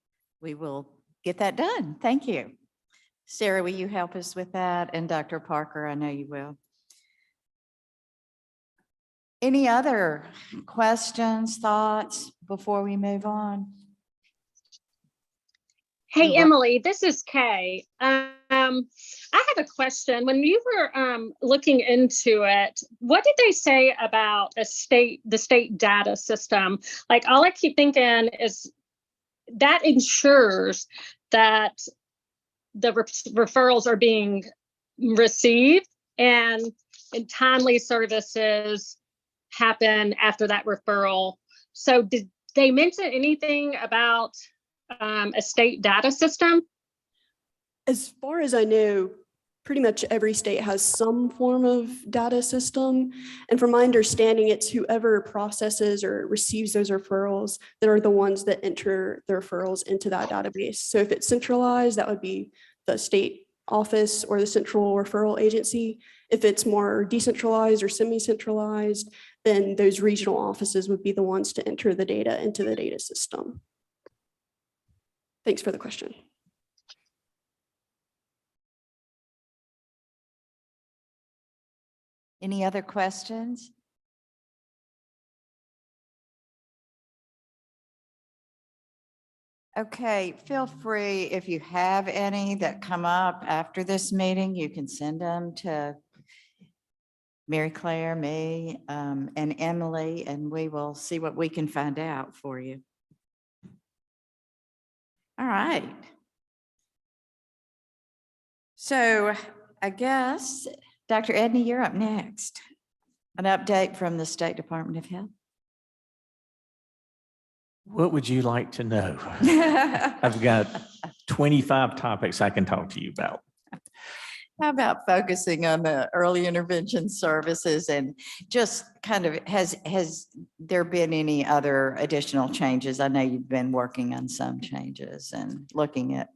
We will get that done. Thank you. Sarah, will you help us with that? And Dr. Parker, I know you will. Any other questions, thoughts before we move on? Hey, You're wel- Emily, this is Kay. I have a question. When you were looking into it, what did they say about the state data system? Like, all I keep thinking is that ensures that the referrals are being received and timely services happen after that referral. So did they mention anything about a state data system? As far as I know, pretty much every state has some form of data system. And from my understanding, it's whoever processes or receives those referrals that are the ones that enter the referrals into that database. So if it's centralized, that would be the state office or the central referral agency. If it's more decentralized or semi-centralized, then those regional offices would be the ones to enter the data into the data system. Thanks for the question. Any other questions? Okay, feel free, if you have any that come up after this meeting, you can send them to Mary Claire, me, and Emily, and we will see what we can find out for you. All right. So I guess, Dr. Edney, you're up next. An update from the State Department of Health. What would you like to know? I've got 25 topics I can talk to you about. How about focusing on the early intervention services and just kind of, has there been any other additional changes? I know you've been working on some changes and looking at.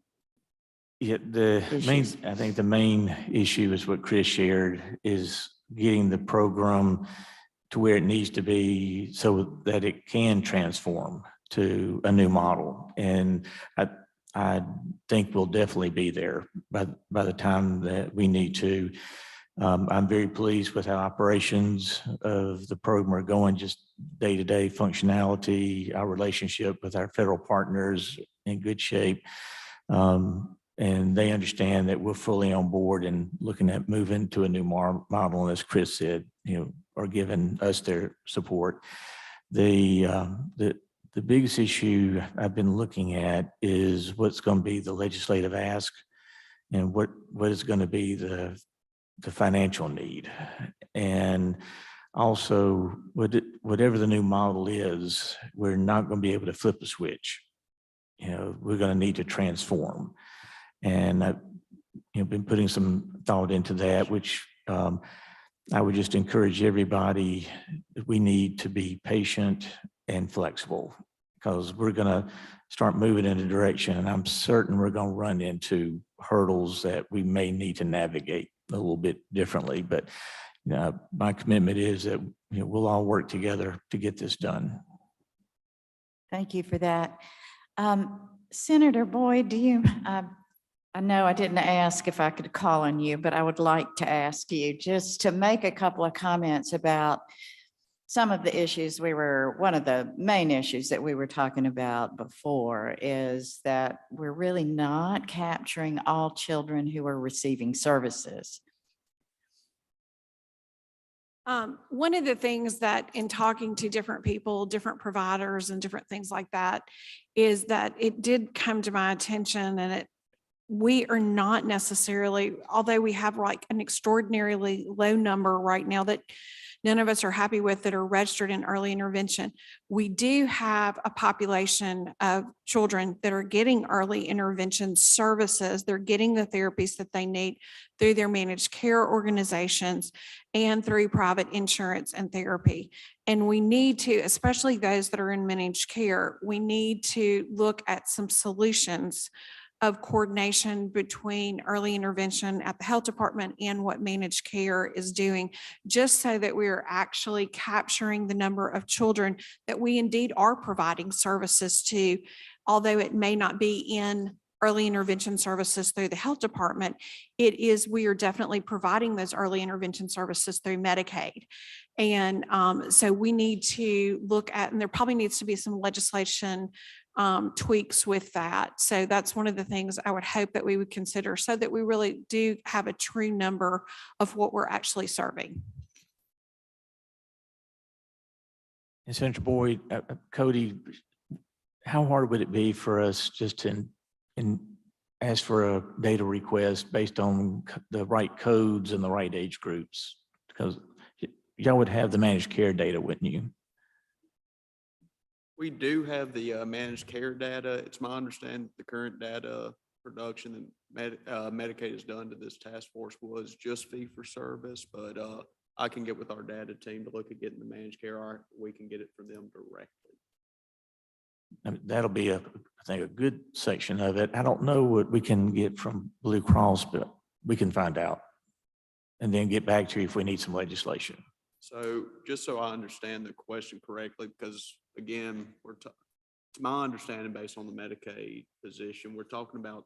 Yeah, I think the main issue is what Chris shared, is getting the program to where it needs to be so that it can transform to a new model. And I think we'll definitely be there by the time that we need to. I'm very pleased with how operations of the program are going, just day-to-day functionality, our relationship with our federal partners in good shape. And they understand that we're fully on board and looking at moving to a new model. And as Chris said, are giving us their support. The biggest issue I've been looking at is what's going to be the legislative ask and what is going to be the financial need. And also, whatever the new model is, we're not going to be able to flip a switch. We're going to need to transform. And I've been putting some thought into that, which I would just encourage everybody that we need to be patient and flexible, because we're going to start moving in a direction, and I'm certain we're going to run into hurdles that we may need to navigate a little bit differently. But my commitment is that we'll all work together to get this done. Thank you for that. Senator Boyd, I know I didn't ask if I could call on you, but I would like to ask you just to make a couple of comments about some of the issues one of the main issues that we were talking about before is that we're really not capturing all children who are receiving services. One of the things that in talking to different people, different providers and different things like that, is that it did come to my attention, and we are not necessarily, although we have like an extraordinarily low number right now that none of us are happy with that are registered in early intervention, we do have a population of children that are getting early intervention services. They're getting the therapies that they need through their managed care organizations and through private insurance and therapy. And we need to, especially those that are in managed care, we need to look at some solutions of coordination between early intervention at the health department and what managed care is doing, just so that we are actually capturing the number of children that we indeed are providing services to, although it may not be in early intervention services through the health department. We are definitely providing those early intervention services through Medicaid. And so we need to look at, and there probably needs to be some legislation tweaks with that. So that's one of the things I would hope that we would consider, so that we really do have a true number of what we're actually serving. And Senator Boyd, Cody, how hard would it be for us just to ask for a data request based on the right codes and the right age groups? Because y'all would have the managed care data, wouldn't you? We do have the managed care data. It's my understanding the current data production that Medicaid has done to this task force was just fee for service, but I can get with our data team to look at getting the managed care, or we can get it from them directly. I mean, that'll be I think a good section of it. I don't know what we can get from Blue Cross, but we can find out and then get back to you if we need some legislation. So just so I understand the question correctly, because again, it's my understanding based on the Medicaid position, we're talking about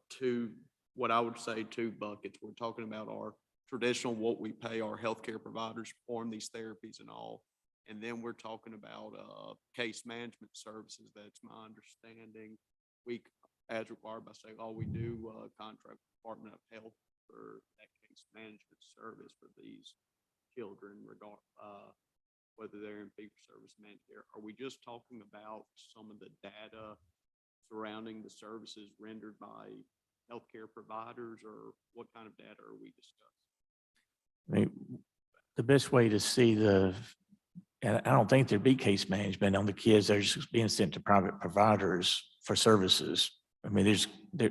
what I would say two buckets. We're talking about our traditional, what we pay our healthcare providers to perform these therapies and all. And then we're talking about case management services. That's my understanding. We, as required by state law, we do contract with the Department of Health for that case management service for these children, whether they're in fee-for-service managed care. Are we just talking about some of the data surrounding the services rendered by healthcare providers, or what kind of data are we discussing? I mean, the best way to see and I don't think there'd be case management on the kids that are just being sent to private providers for services. I mean,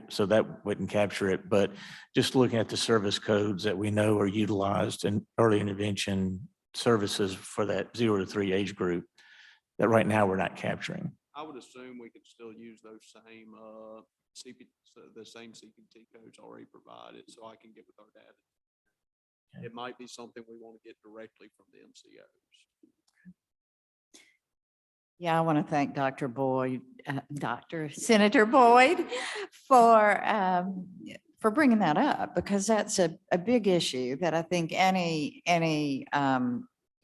so that wouldn't capture it, but just looking at the service codes that we know are utilized in early intervention services for that 0 to 3 age group, that right now we're not capturing. I would assume we could still use those same the same CPT codes already provided, so I can get with our data. Okay. It might be something we want to get directly from the MCOs. Yeah, I want to thank Dr. Boyd, Senator Boyd for bringing that up, because that's a big issue that I think any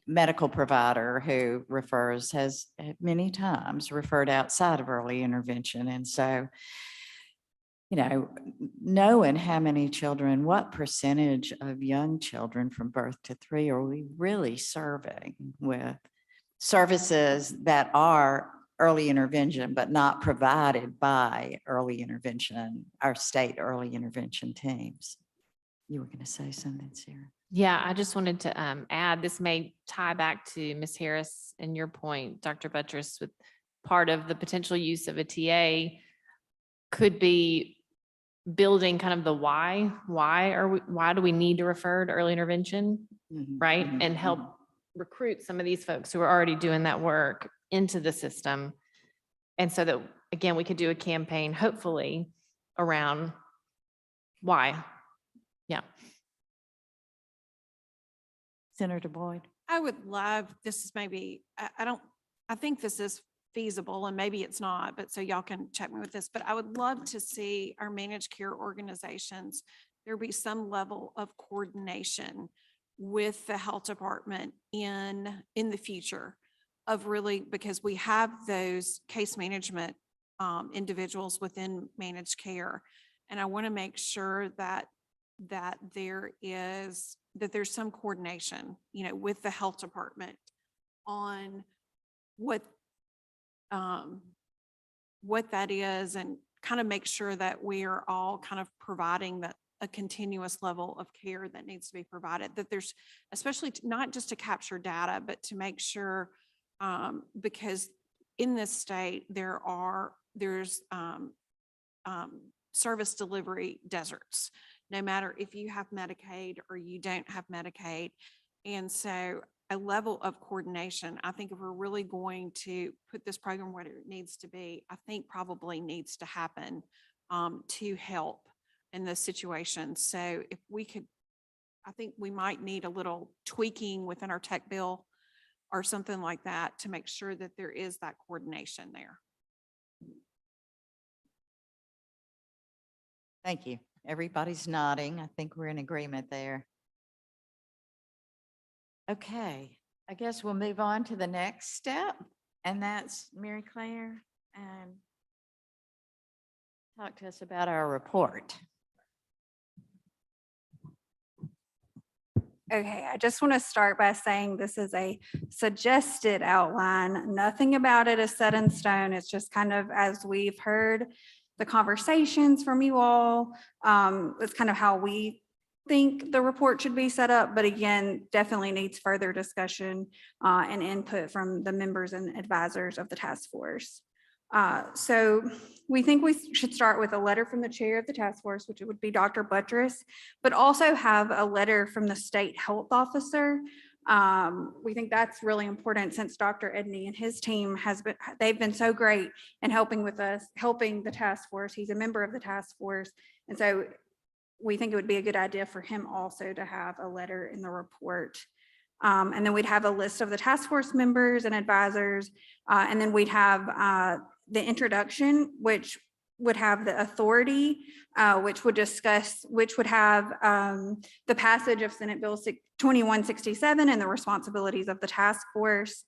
medical provider who refers has many times referred outside of early intervention. And so, knowing how many children, what percentage of young children from birth to 3 are we really serving with services that are early intervention, but not provided by early intervention, our state early intervention teams? You were going to say something, Sarah? Yeah, I just wanted to add, this may tie back to Ms. Harris and your point, Dr. Buttress, with part of the potential use of a TA could be building kind of the why do we need to refer to early intervention, right? And help recruit some of these folks who are already doing that work into the system. And so that, again, we could do a campaign, hopefully, around why. Yeah. Senator Boyd? I would love, this is maybe, I think this is feasible, and maybe it's not, but so y'all can check me with this, but I would love to see our managed care organizations, there be some level of coordination with the health department in the future of really, because we have those case management individuals within managed care. And I want to make sure that there's some coordination, with the health department on what that is, and kind of make sure that we are all kind of providing a continuous level of care that needs to be provided, that there's, especially not just to capture data, but to make sure, because in this state, there's service delivery deserts, no matter if you have Medicaid or you don't have Medicaid. And so a level of coordination, I think if we're really going to put this program where it needs to be, I think probably needs to happen to help in this situation. So if we could, I think we might need a little tweaking within our tech bill or something like that to make sure that there is that coordination there. Thank you. Everybody's nodding. I think we're in agreement there. Okay, I guess we'll move on to the next step, and that's Mary Claire, and talk to us about our report. Okay, I just want to start by saying this is a suggested outline. Nothing about it is set in stone. It's just kind of as we've heard the conversations from you all. It's kind of how we think the report should be set up, but again, definitely needs further discussion and input from the members and advisors of the task force. So we think we should start with a letter from the chair of the task force, which would be Dr. Buttress, but also have a letter from the state health officer. We think that's really important since Dr. Edney and his team they've been so great in helping with us, helping the task force. He's a member of the task force. And so we think it would be a good idea for him also to have a letter in the report. And then we'd have a list of the task force members and advisors. And then we'd have the introduction, which would have the authority, which would have the passage of Senate Bill 2167 and the responsibilities of the task force.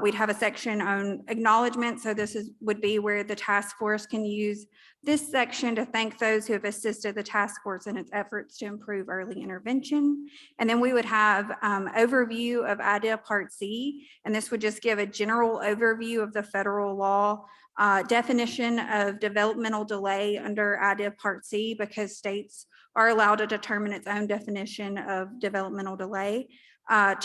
We'd have a section on acknowledgement. So this would be where the task force can use this section to thank those who have assisted the task force in its efforts to improve early intervention. And then we would have overview of IDEA Part C, and this would just give a general overview of the federal law, definition of developmental delay under IDEA Part C, because states are allowed to determine its own definition of developmental delay. The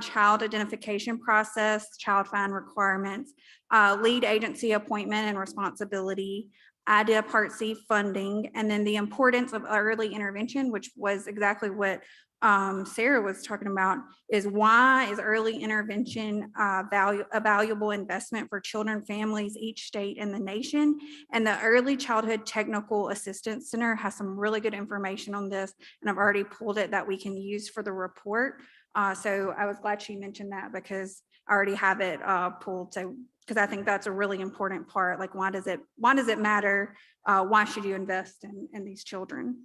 child identification process, child find requirements, lead agency appointment and responsibility, IDEA Part C funding, and then the importance of early intervention, which was exactly what Sarah was talking about, is why is early intervention a valuable investment for children, families, each state and the nation. And the Early Childhood Technical Assistance Center has some really good information on this, and I've already pulled it that we can use for the report. So I was glad she mentioned that because I already have it pulled. So because I think that's a really important part. Like, why does it matter? Why should you invest in these children?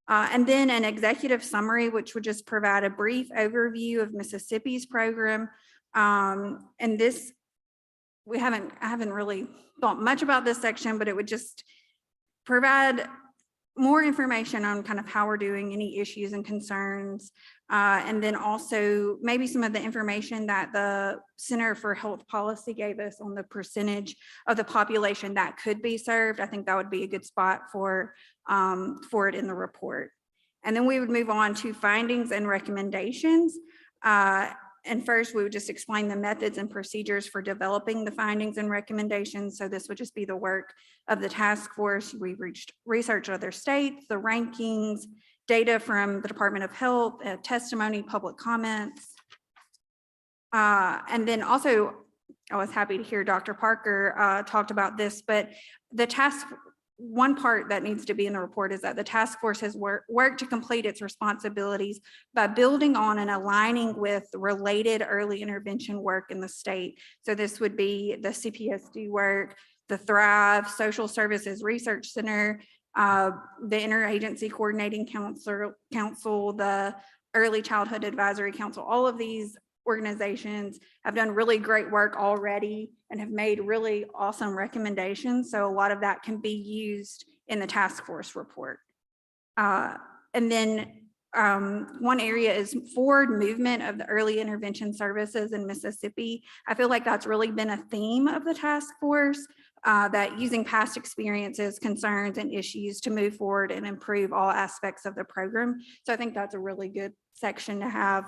And then an executive summary, which would just provide a brief overview of Mississippi's program. And this, I haven't really thought much about this section, but it would just provide more information on kind of how we're doing, any issues and concerns. And then also maybe some of the information that the Center for Health Policy gave us on the percentage of the population that could be served. I think that would be a good spot for it in the report. And then we would move on to findings and recommendations. And first, we would just explain the methods and procedures for developing the findings and recommendations. So this would just be the work of the task force. We researched other states, the rankings, data from the Department of Health, testimony, public comments. And then also, I was happy to hear Dr. Parker talked about this, but one part that needs to be in the report is that the task force has worked to complete its responsibilities by building on and aligning with related early intervention work in the state. So this would be the CPSD work, the Thrive Social Services Research Center, the Interagency Coordinating Council, the Early Childhood Advisory Council. All of these organizations have done really great work already and have made really awesome recommendations. So a lot of that can be used in the task force report. And then one area is forward movement of the early intervention services in Mississippi. I feel like that's really been a theme of the task force, that using past experiences, concerns, and issues to move forward and improve all aspects of the program. So I think that's a really good section to have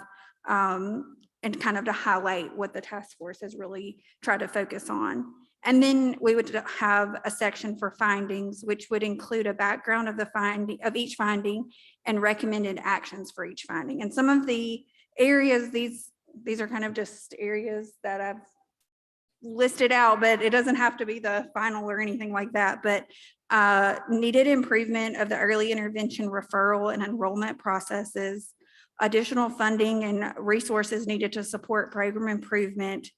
and kind of to highlight what the task force has really tried to focus on. And then we would have a section for findings, which would include a background of each finding and recommended actions for each finding. And some of the areas, these are kind of just areas that I've listed out, but it doesn't have to be the final or anything like that. But needed improvement of the early intervention referral and enrollment processes, additional funding and resources needed to support program improvement,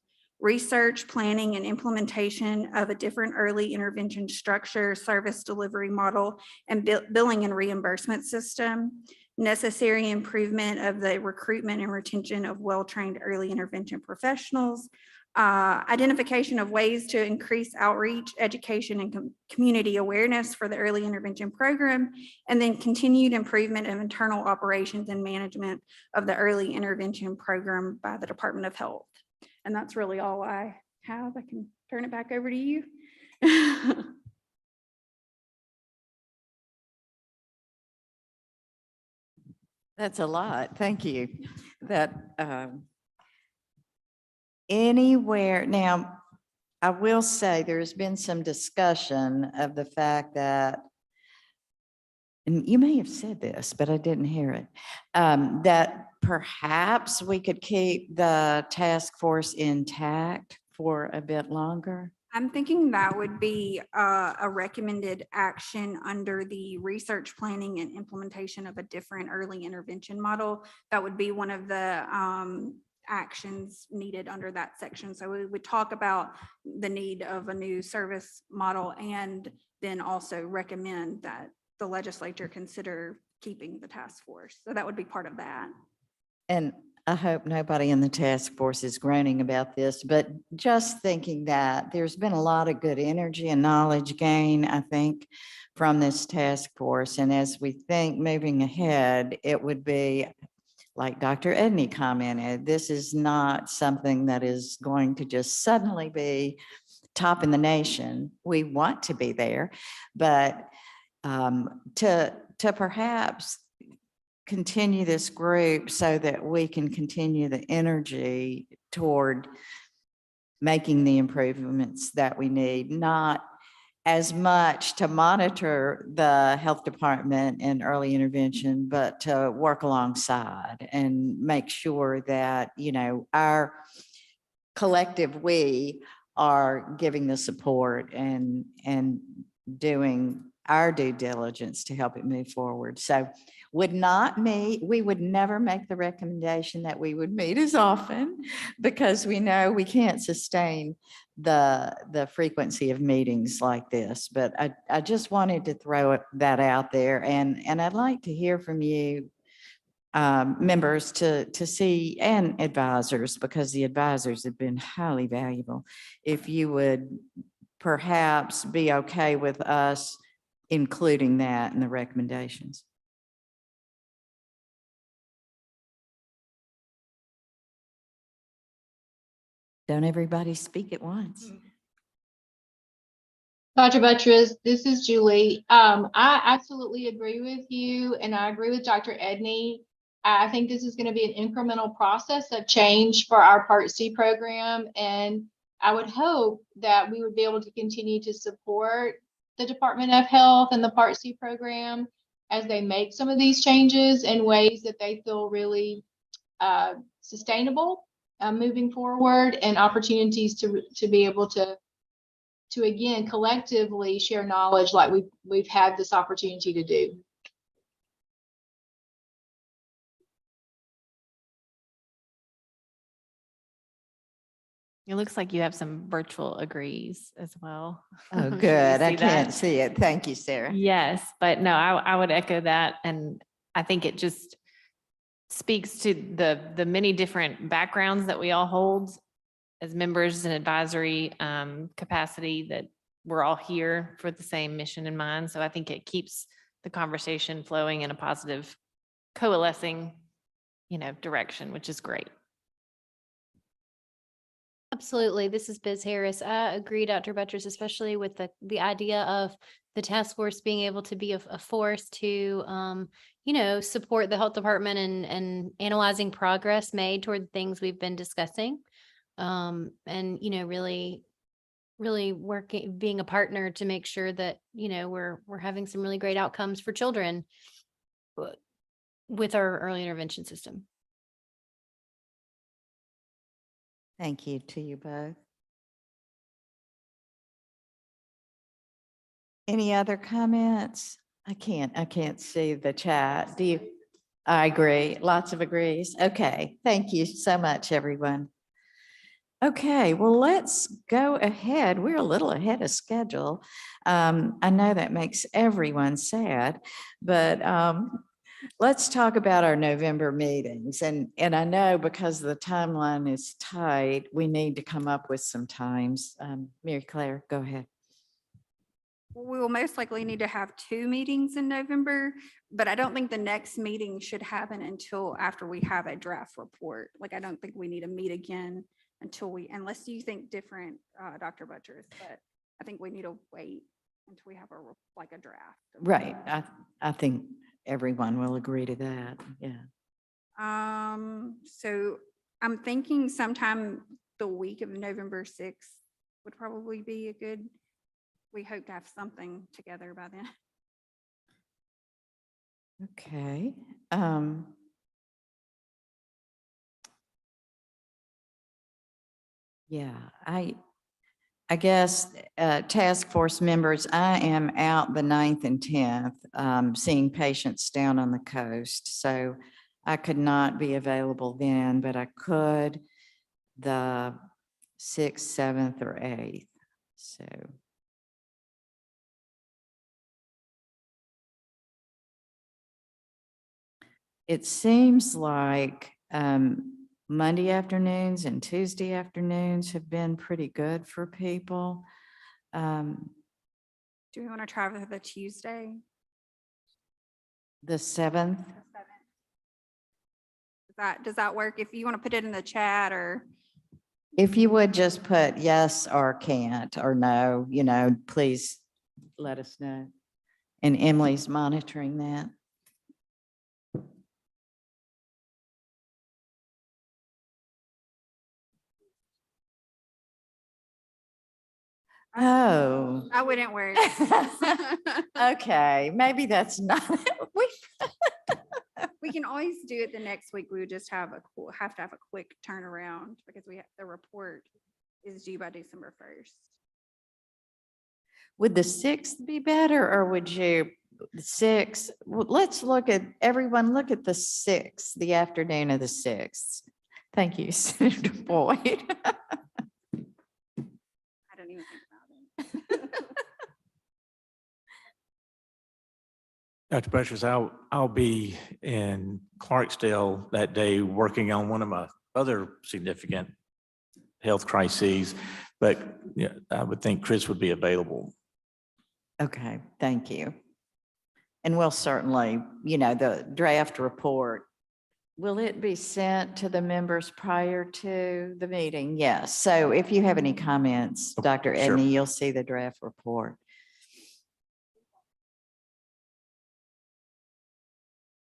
research, planning, and implementation of a different early intervention structure, service delivery model, and billing and reimbursement system, necessary improvement of the recruitment and retention of well-trained early intervention professionals, identification of ways to increase outreach, education, and community awareness for the early intervention program, and then continued improvement of internal operations and management of the early intervention program by the Department of Health. And that's really all I have. I can turn it back over to you. That's a lot. Thank you. That anywhere now, I will say there's been some discussion of the fact that, and you may have said this, but I didn't hear it, that perhaps we could keep the task force intact for a bit longer. I'm thinking that would be a recommended action under the research, planning, and implementation of a different early intervention model. That would be one of the actions needed under that section. So we would talk about the need of a new service model and then also recommend that the legislature consider keeping the task force. So that would be part of that. And I hope nobody in the task force is groaning about this, but just thinking that there's been a lot of good energy and knowledge gain, I think, from this task force. And as we think moving ahead, it would be, like Dr. Edney commented, this is not something that is going to just suddenly be top in the nation. We want to be there, but to perhaps continue this group so that we can continue the energy toward making the improvements that we need, not as much to monitor the health department and early intervention, but to work alongside and make sure that, you know, our collective we are giving the support and doing our due diligence to help it move forward. So we would never make the recommendation that we would meet as often, because we know we can't sustain the frequency of meetings like this. But I just wanted to throw that out there, and I'd like to hear from you, members, to see, and advisors, because the advisors have been highly valuable. If you would perhaps be okay with us including that in the recommendations. Don't everybody speak at once. Dr. Buttress, this is Julie. I absolutely agree with you, and I agree with Dr. Edney. I think this is going to be an incremental process of change for our Part C program, and I would hope that we would be able to continue to support the Department of Health and the Part C program as they make some of these changes in ways that they feel really sustainable moving forward, and opportunities to be able to again collectively share knowledge like we've had this opportunity to do. It looks like you have some virtual agrees as well. Oh, I'm sure you good. I see can't that. see it. Thank you, Sarah. Yes, but no, I would echo that. And I think it just speaks to the many different backgrounds that we all hold as members in advisory capacity, that we're all here for the same mission in mind. So I think it keeps the conversation flowing in a positive, coalescing, direction, which is great. Absolutely. This is Biz Harris. I agree, Dr. Buttress, especially with the idea of the task force being able to be a force to, support the health department and analyzing progress made toward the things we've been discussing. And, really working, being a partner to make sure that, we're having some really great outcomes for children with our early intervention system. Thank you to you both. Any other comments? I can't see the chat. Do you? I agree. Lots of agrees. Okay, thank you so much, everyone. Okay, well, let's go ahead. We're a little ahead of schedule. I know that makes everyone sad, but let's talk about our November meetings. And I know because the timeline is tight, we need to come up with some times. Mary Claire, go ahead. We will most likely need to have 2 meetings in November, but I don't think the next meeting should happen until after we have a draft report. Like, I don't think we need to meet again until unless you think different, Dr. Buttress, but I think we need to wait until we have a draft. Right. I think everyone will agree to that. Yeah. So I'm thinking sometime the week of November 6th would probably be we hope to have something together by then. Okay. Yeah, I guess, task force members, I am out the 9th and 10th, seeing patients down on the coast. So I could not be available then, but I could the 6th, 7th, or 8th. So. It seems like Monday afternoons and Tuesday afternoons have been pretty good for people. Do we want to try for the Tuesday? The 7th, Does that work? If you want to put it in the chat or, if you would just put yes or can't or no, please let us know. And Emily's monitoring that. Oh. I wouldn't worry. Okay, maybe that's not, We can always do it the next week. We would just have to have a quick turnaround because the report is due by December 1st. would the 6th be better or would you, the 6th? Let's look at, everyone look at the 6th, the afternoon of the 6th. Thank you, Senator Boyd. I don't even think about it. Dr. Buttress, I'll be in Clarksdale that day working on one of my other significant health crises, but yeah, I would think Chris would be available. Okay, thank you. And we'll certainly, the draft report, will it be sent to the members prior to the meeting? Yes. So if you have any comments, Dr. Sure. Edney, you'll see the draft report.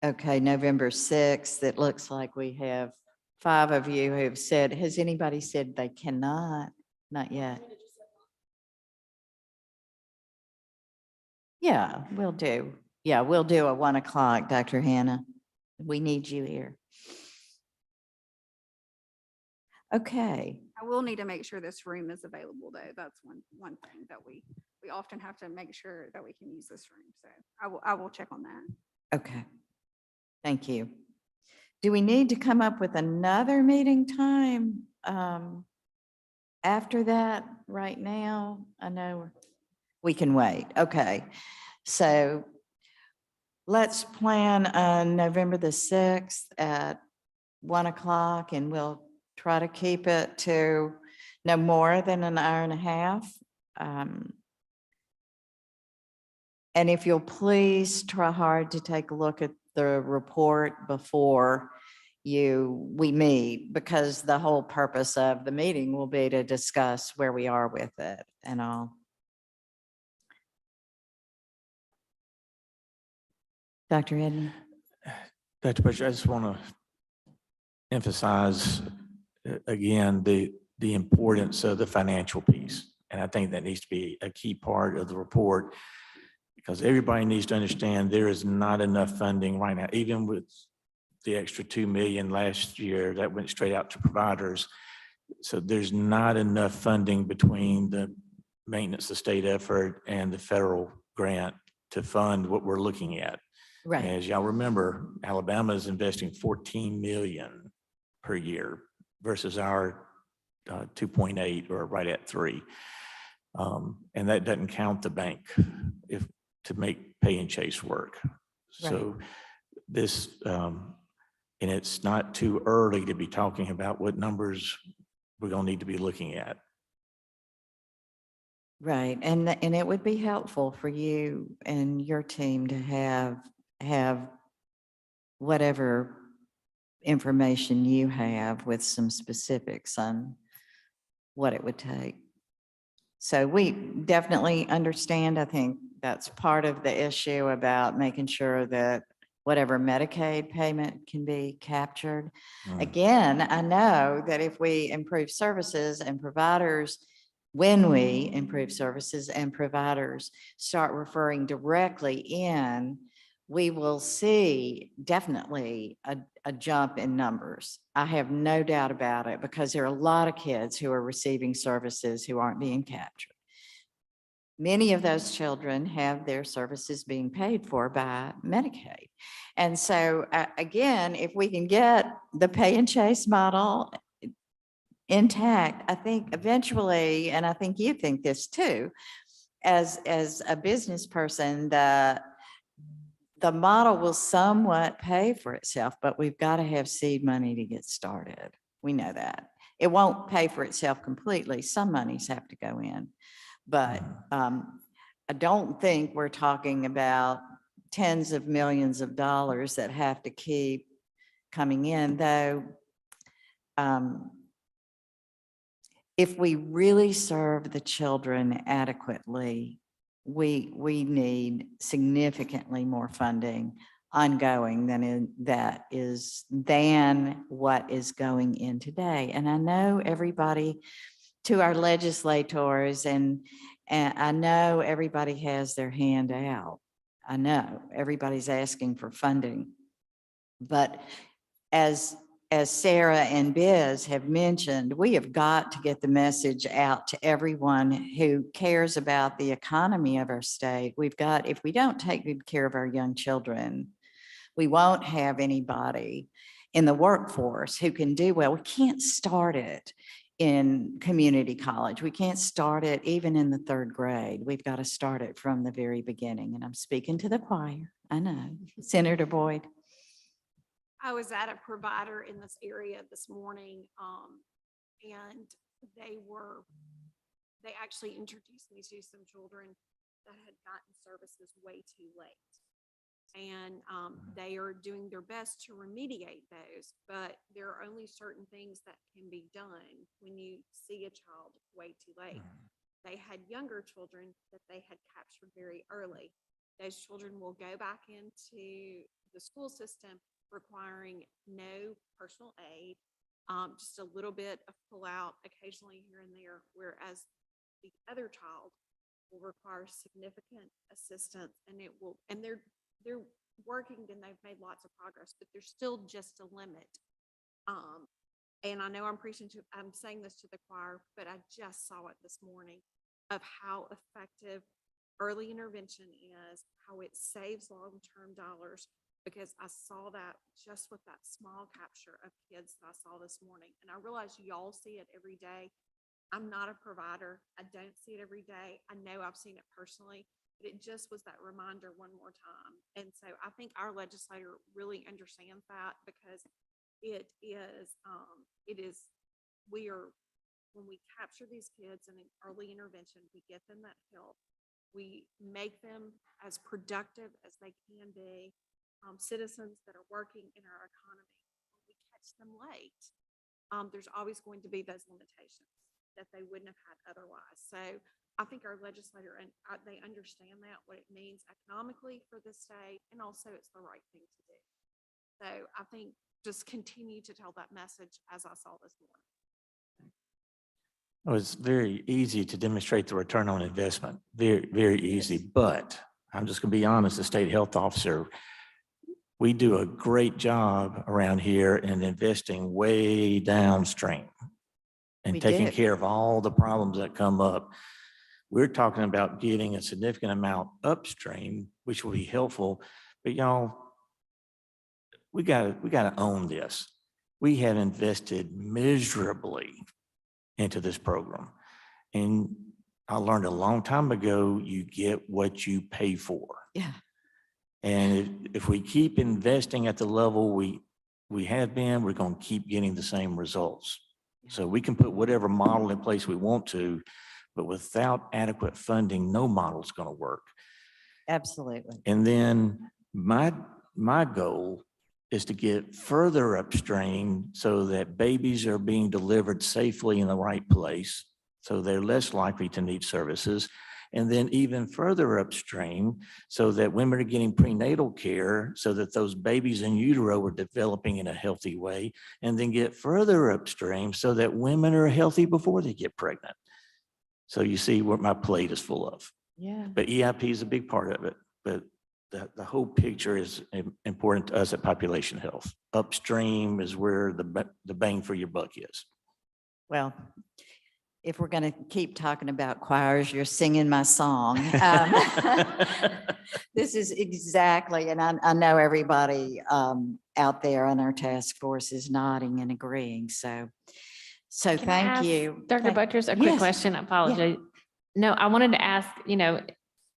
Okay, November 6th, it looks like we have 5 of you who have said, has anybody said they cannot? Not yet. Yeah, we'll do. Yeah, we'll do a 1 o'clock, Dr. Hannah. We need you here. Okay. I will need to make sure this room is available though. That's one thing that we often have to make sure that we can use this room. So I will check on that. Okay. Thank you. Do we need to come up with another meeting time after that right now? I know we can wait. Okay. So let's plan on November the 6th at 1 o'clock and we'll try to keep it to no more than an hour and a half. And if you'll please try hard to take a look at the report before we meet, because the whole purpose of the meeting will be to discuss where we are with it and all. Dr. Edney? Dr. Butcher, I just want to emphasize again the importance of the financial piece. And I think that needs to be a key part of the report because everybody needs to understand there is not enough funding right now, even with the extra $2 million last year that went straight out to providers. So there's not enough funding between the maintenance of state effort and the federal grant to fund what we're looking at. Right. As y'all remember, Alabama is investing 14 million per year versus our 2.8 or right at 3. And that doesn't count the bank to make pay and chase work. So this, and it's not too early to be talking about what numbers we're gonna need to be looking at. Right. And it would be helpful for you and your team to have whatever information you have with some specifics on what it would take. So we definitely understand. I think that's part of the issue about making sure that whatever Medicaid payment can be captured. Again, I know that if we improve services and providers, when we improve services and providers start referring directly in, we will see definitely a jump in numbers. I have no doubt about it, because there are a lot of kids who are receiving services who aren't being captured. Many of those children have their services being paid for by Medicaid. And so again, if we can get the pay and chase model intact, I think eventually, and I think you think this too, as a business person, the model will somewhat pay for itself, but we've got to have seed money to get started. We know that. It won't pay for itself completely. Some monies have to go in. But I don't think we're talking about tens of millions of dollars that have to keep coming in, though. If we really serve the children adequately, we need significantly more funding ongoing than what is going in today. And I know everybody, to our legislators, and I know everybody has their hand out. I know everybody's asking for funding, but as Sarah and Biz have mentioned, we have got to get the message out to everyone who cares about the economy of our state. If we don't take good care of our young children, we won't have anybody in the workforce who can do well. We can't start it in community college. We can't start it even in the 3rd grade. We've got to start it from the very beginning. And I'm speaking to the choir. I know. Senator Boyd. I was at a provider in this area this morning, and they actually introduced me to some children that had gotten services way too late. And they are doing their best to remediate those, but there are only certain things that can be done when you see a child way too late. They had younger children that they had captured very early. Those children will go back into the school system requiring no personal aid, just a little bit of pull-out occasionally here and there, whereas the other child will require significant assistance, and they're working and they've made lots of progress, but there's still just a limit. And I know I'm saying this to the choir, but I just saw it this morning of how effective early intervention is, how it saves long-term dollars, because I saw that just with that small capture of kids that I saw this morning. And I realize y'all see it every day. I'm not a provider. I don't see it every day. I know I've seen it personally, but it just was that reminder one more time. And so I think our legislator really understands that, because when we capture these kids in an early intervention, we get them that help. We make them as productive as they can be. Citizens that are working in our economy. When we catch them late, there's always going to be those limitations that they wouldn't have had otherwise. So I think our legislator, and they understand that, what it means economically for the state, and also it's the right thing to do. So I think just continue to tell that message as I saw this morning. Well, it's very easy to demonstrate the return on investment. Very, very easy. But I'm just going to be honest, the state health officer, we do a great job around here in investing way downstream and taking care of all the problems that come up we're talking about getting a significant amount upstream, which will be helpful. But y'all, we gotta own this. We have invested miserably into this program. And I learned a long time ago, you get what you pay for. Yeah. And if we keep investing at the level we have been, we're going to keep getting the same results. So we can put whatever model in place we want to, but without adequate funding, no model's going to work. Absolutely. And then my goal is to get further upstream so that babies are being delivered safely in the right place, so they're less likely to need services. And then even further upstream so that women are getting prenatal care so that those babies in utero are developing in a healthy way, and then get further upstream so that women are healthy before they get pregnant. So you see what my plate is full of. Yeah. But EIP is a big part of it. But the whole picture is important to us at Population Health. Upstream is where the bang for your buck is. Well, if we're going to keep talking about choirs, you're singing my song. This is exactly, and I know everybody out there on our task force is nodding and agreeing. So Can I thank ask you. Dr. Thank- Buttress, a quick Yes. question. I apologize. No, I wanted to ask,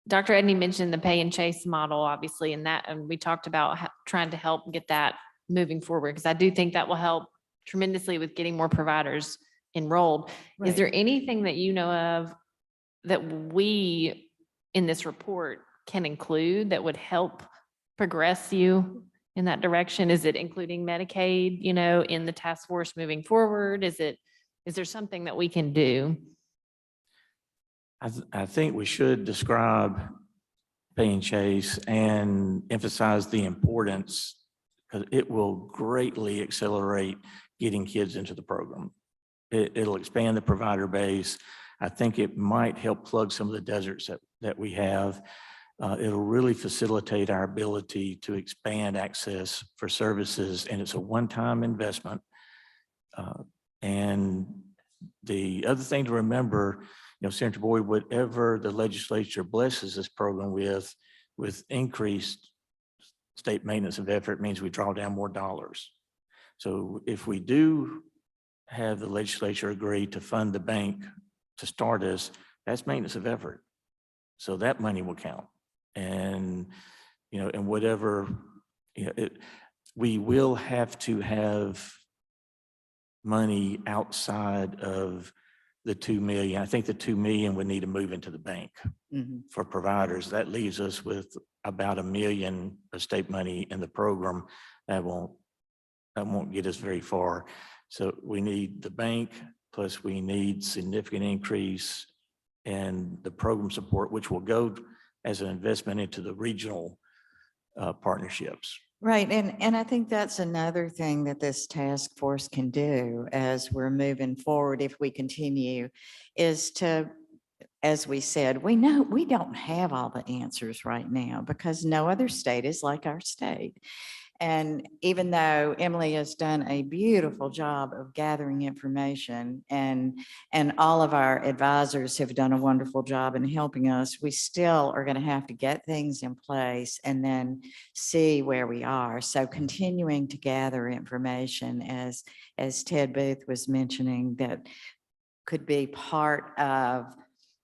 Dr. Edney mentioned the pay and chase model, obviously, and we talked about trying to help get that moving forward, because I do think that will help tremendously with getting more providers enrolled. Is Right. there anything that you know of that we in this report can include that would help progress you in that direction? Is it including Medicaid, in the task force moving forward? Is there something that we can do? I think we should describe pay and chase and emphasize the importance, because it will greatly accelerate getting kids into the program. It'll expand the provider base. I think it might help plug some of the deserts that we have. It'll really facilitate our ability to expand access for services, and it's a one-time investment. And the other thing to remember, Senator Boyd, whatever the legislature blesses this program with increased state maintenance of effort, means we draw down more dollars. So if we do have the legislature agree to fund the bank to start us, that's maintenance of effort. So that money will count. And, and whatever, we will have to have money outside of the 2 million. I think the 2 million would need to move into the bank for providers. That leaves us with about $1 million of state money in the program. That won't get us very far. So we need the bank, plus we need significant increase in the program support, which will go as an investment into the regional partnerships. Right. And I think that's another thing that this task force can do as we're moving forward, if we continue, is to, as we said, we know we don't have all the answers right now because no other state is like our state. And even though Emily has done a beautiful job of gathering information and all of our advisors have done a wonderful job in helping us, we still are going to have to get things in place and then see where we are. So continuing to gather information, as Ted Booth was mentioning, that could be part of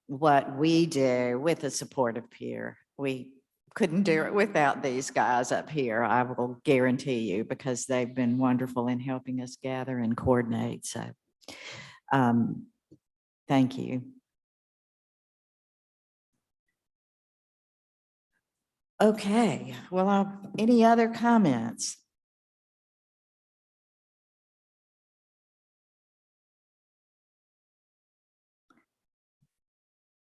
what we do with the support of peer. We couldn't do it without these guys up here, I will guarantee you, because they've been wonderful in helping us gather and coordinate. So thank you. Okay, well, any other comments?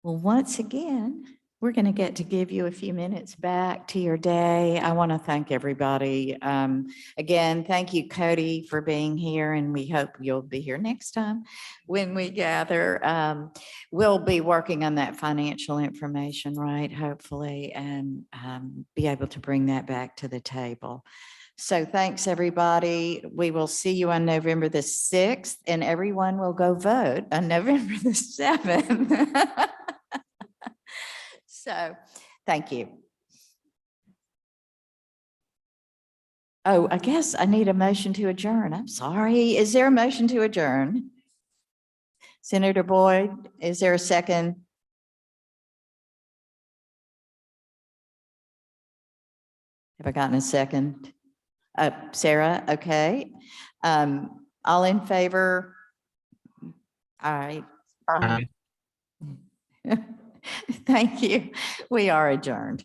Well, once again, we're going to get to give you a few minutes back to your day. I want to thank everybody. Again, thank you, Cody, for being here, and we hope you'll be here next time when we gather. We'll be working on that financial information, right, hopefully, and be able to bring that back to the table. So thanks, everybody. We will see you on November the 6th, and everyone will go vote on November the 7th. So, thank you. Oh, I guess I need a motion to adjourn. I'm sorry. Is there a motion to adjourn? Senator Boyd, is there a second? Have I gotten a second? Sarah, okay. All in favor? All right. Thank you. We are adjourned.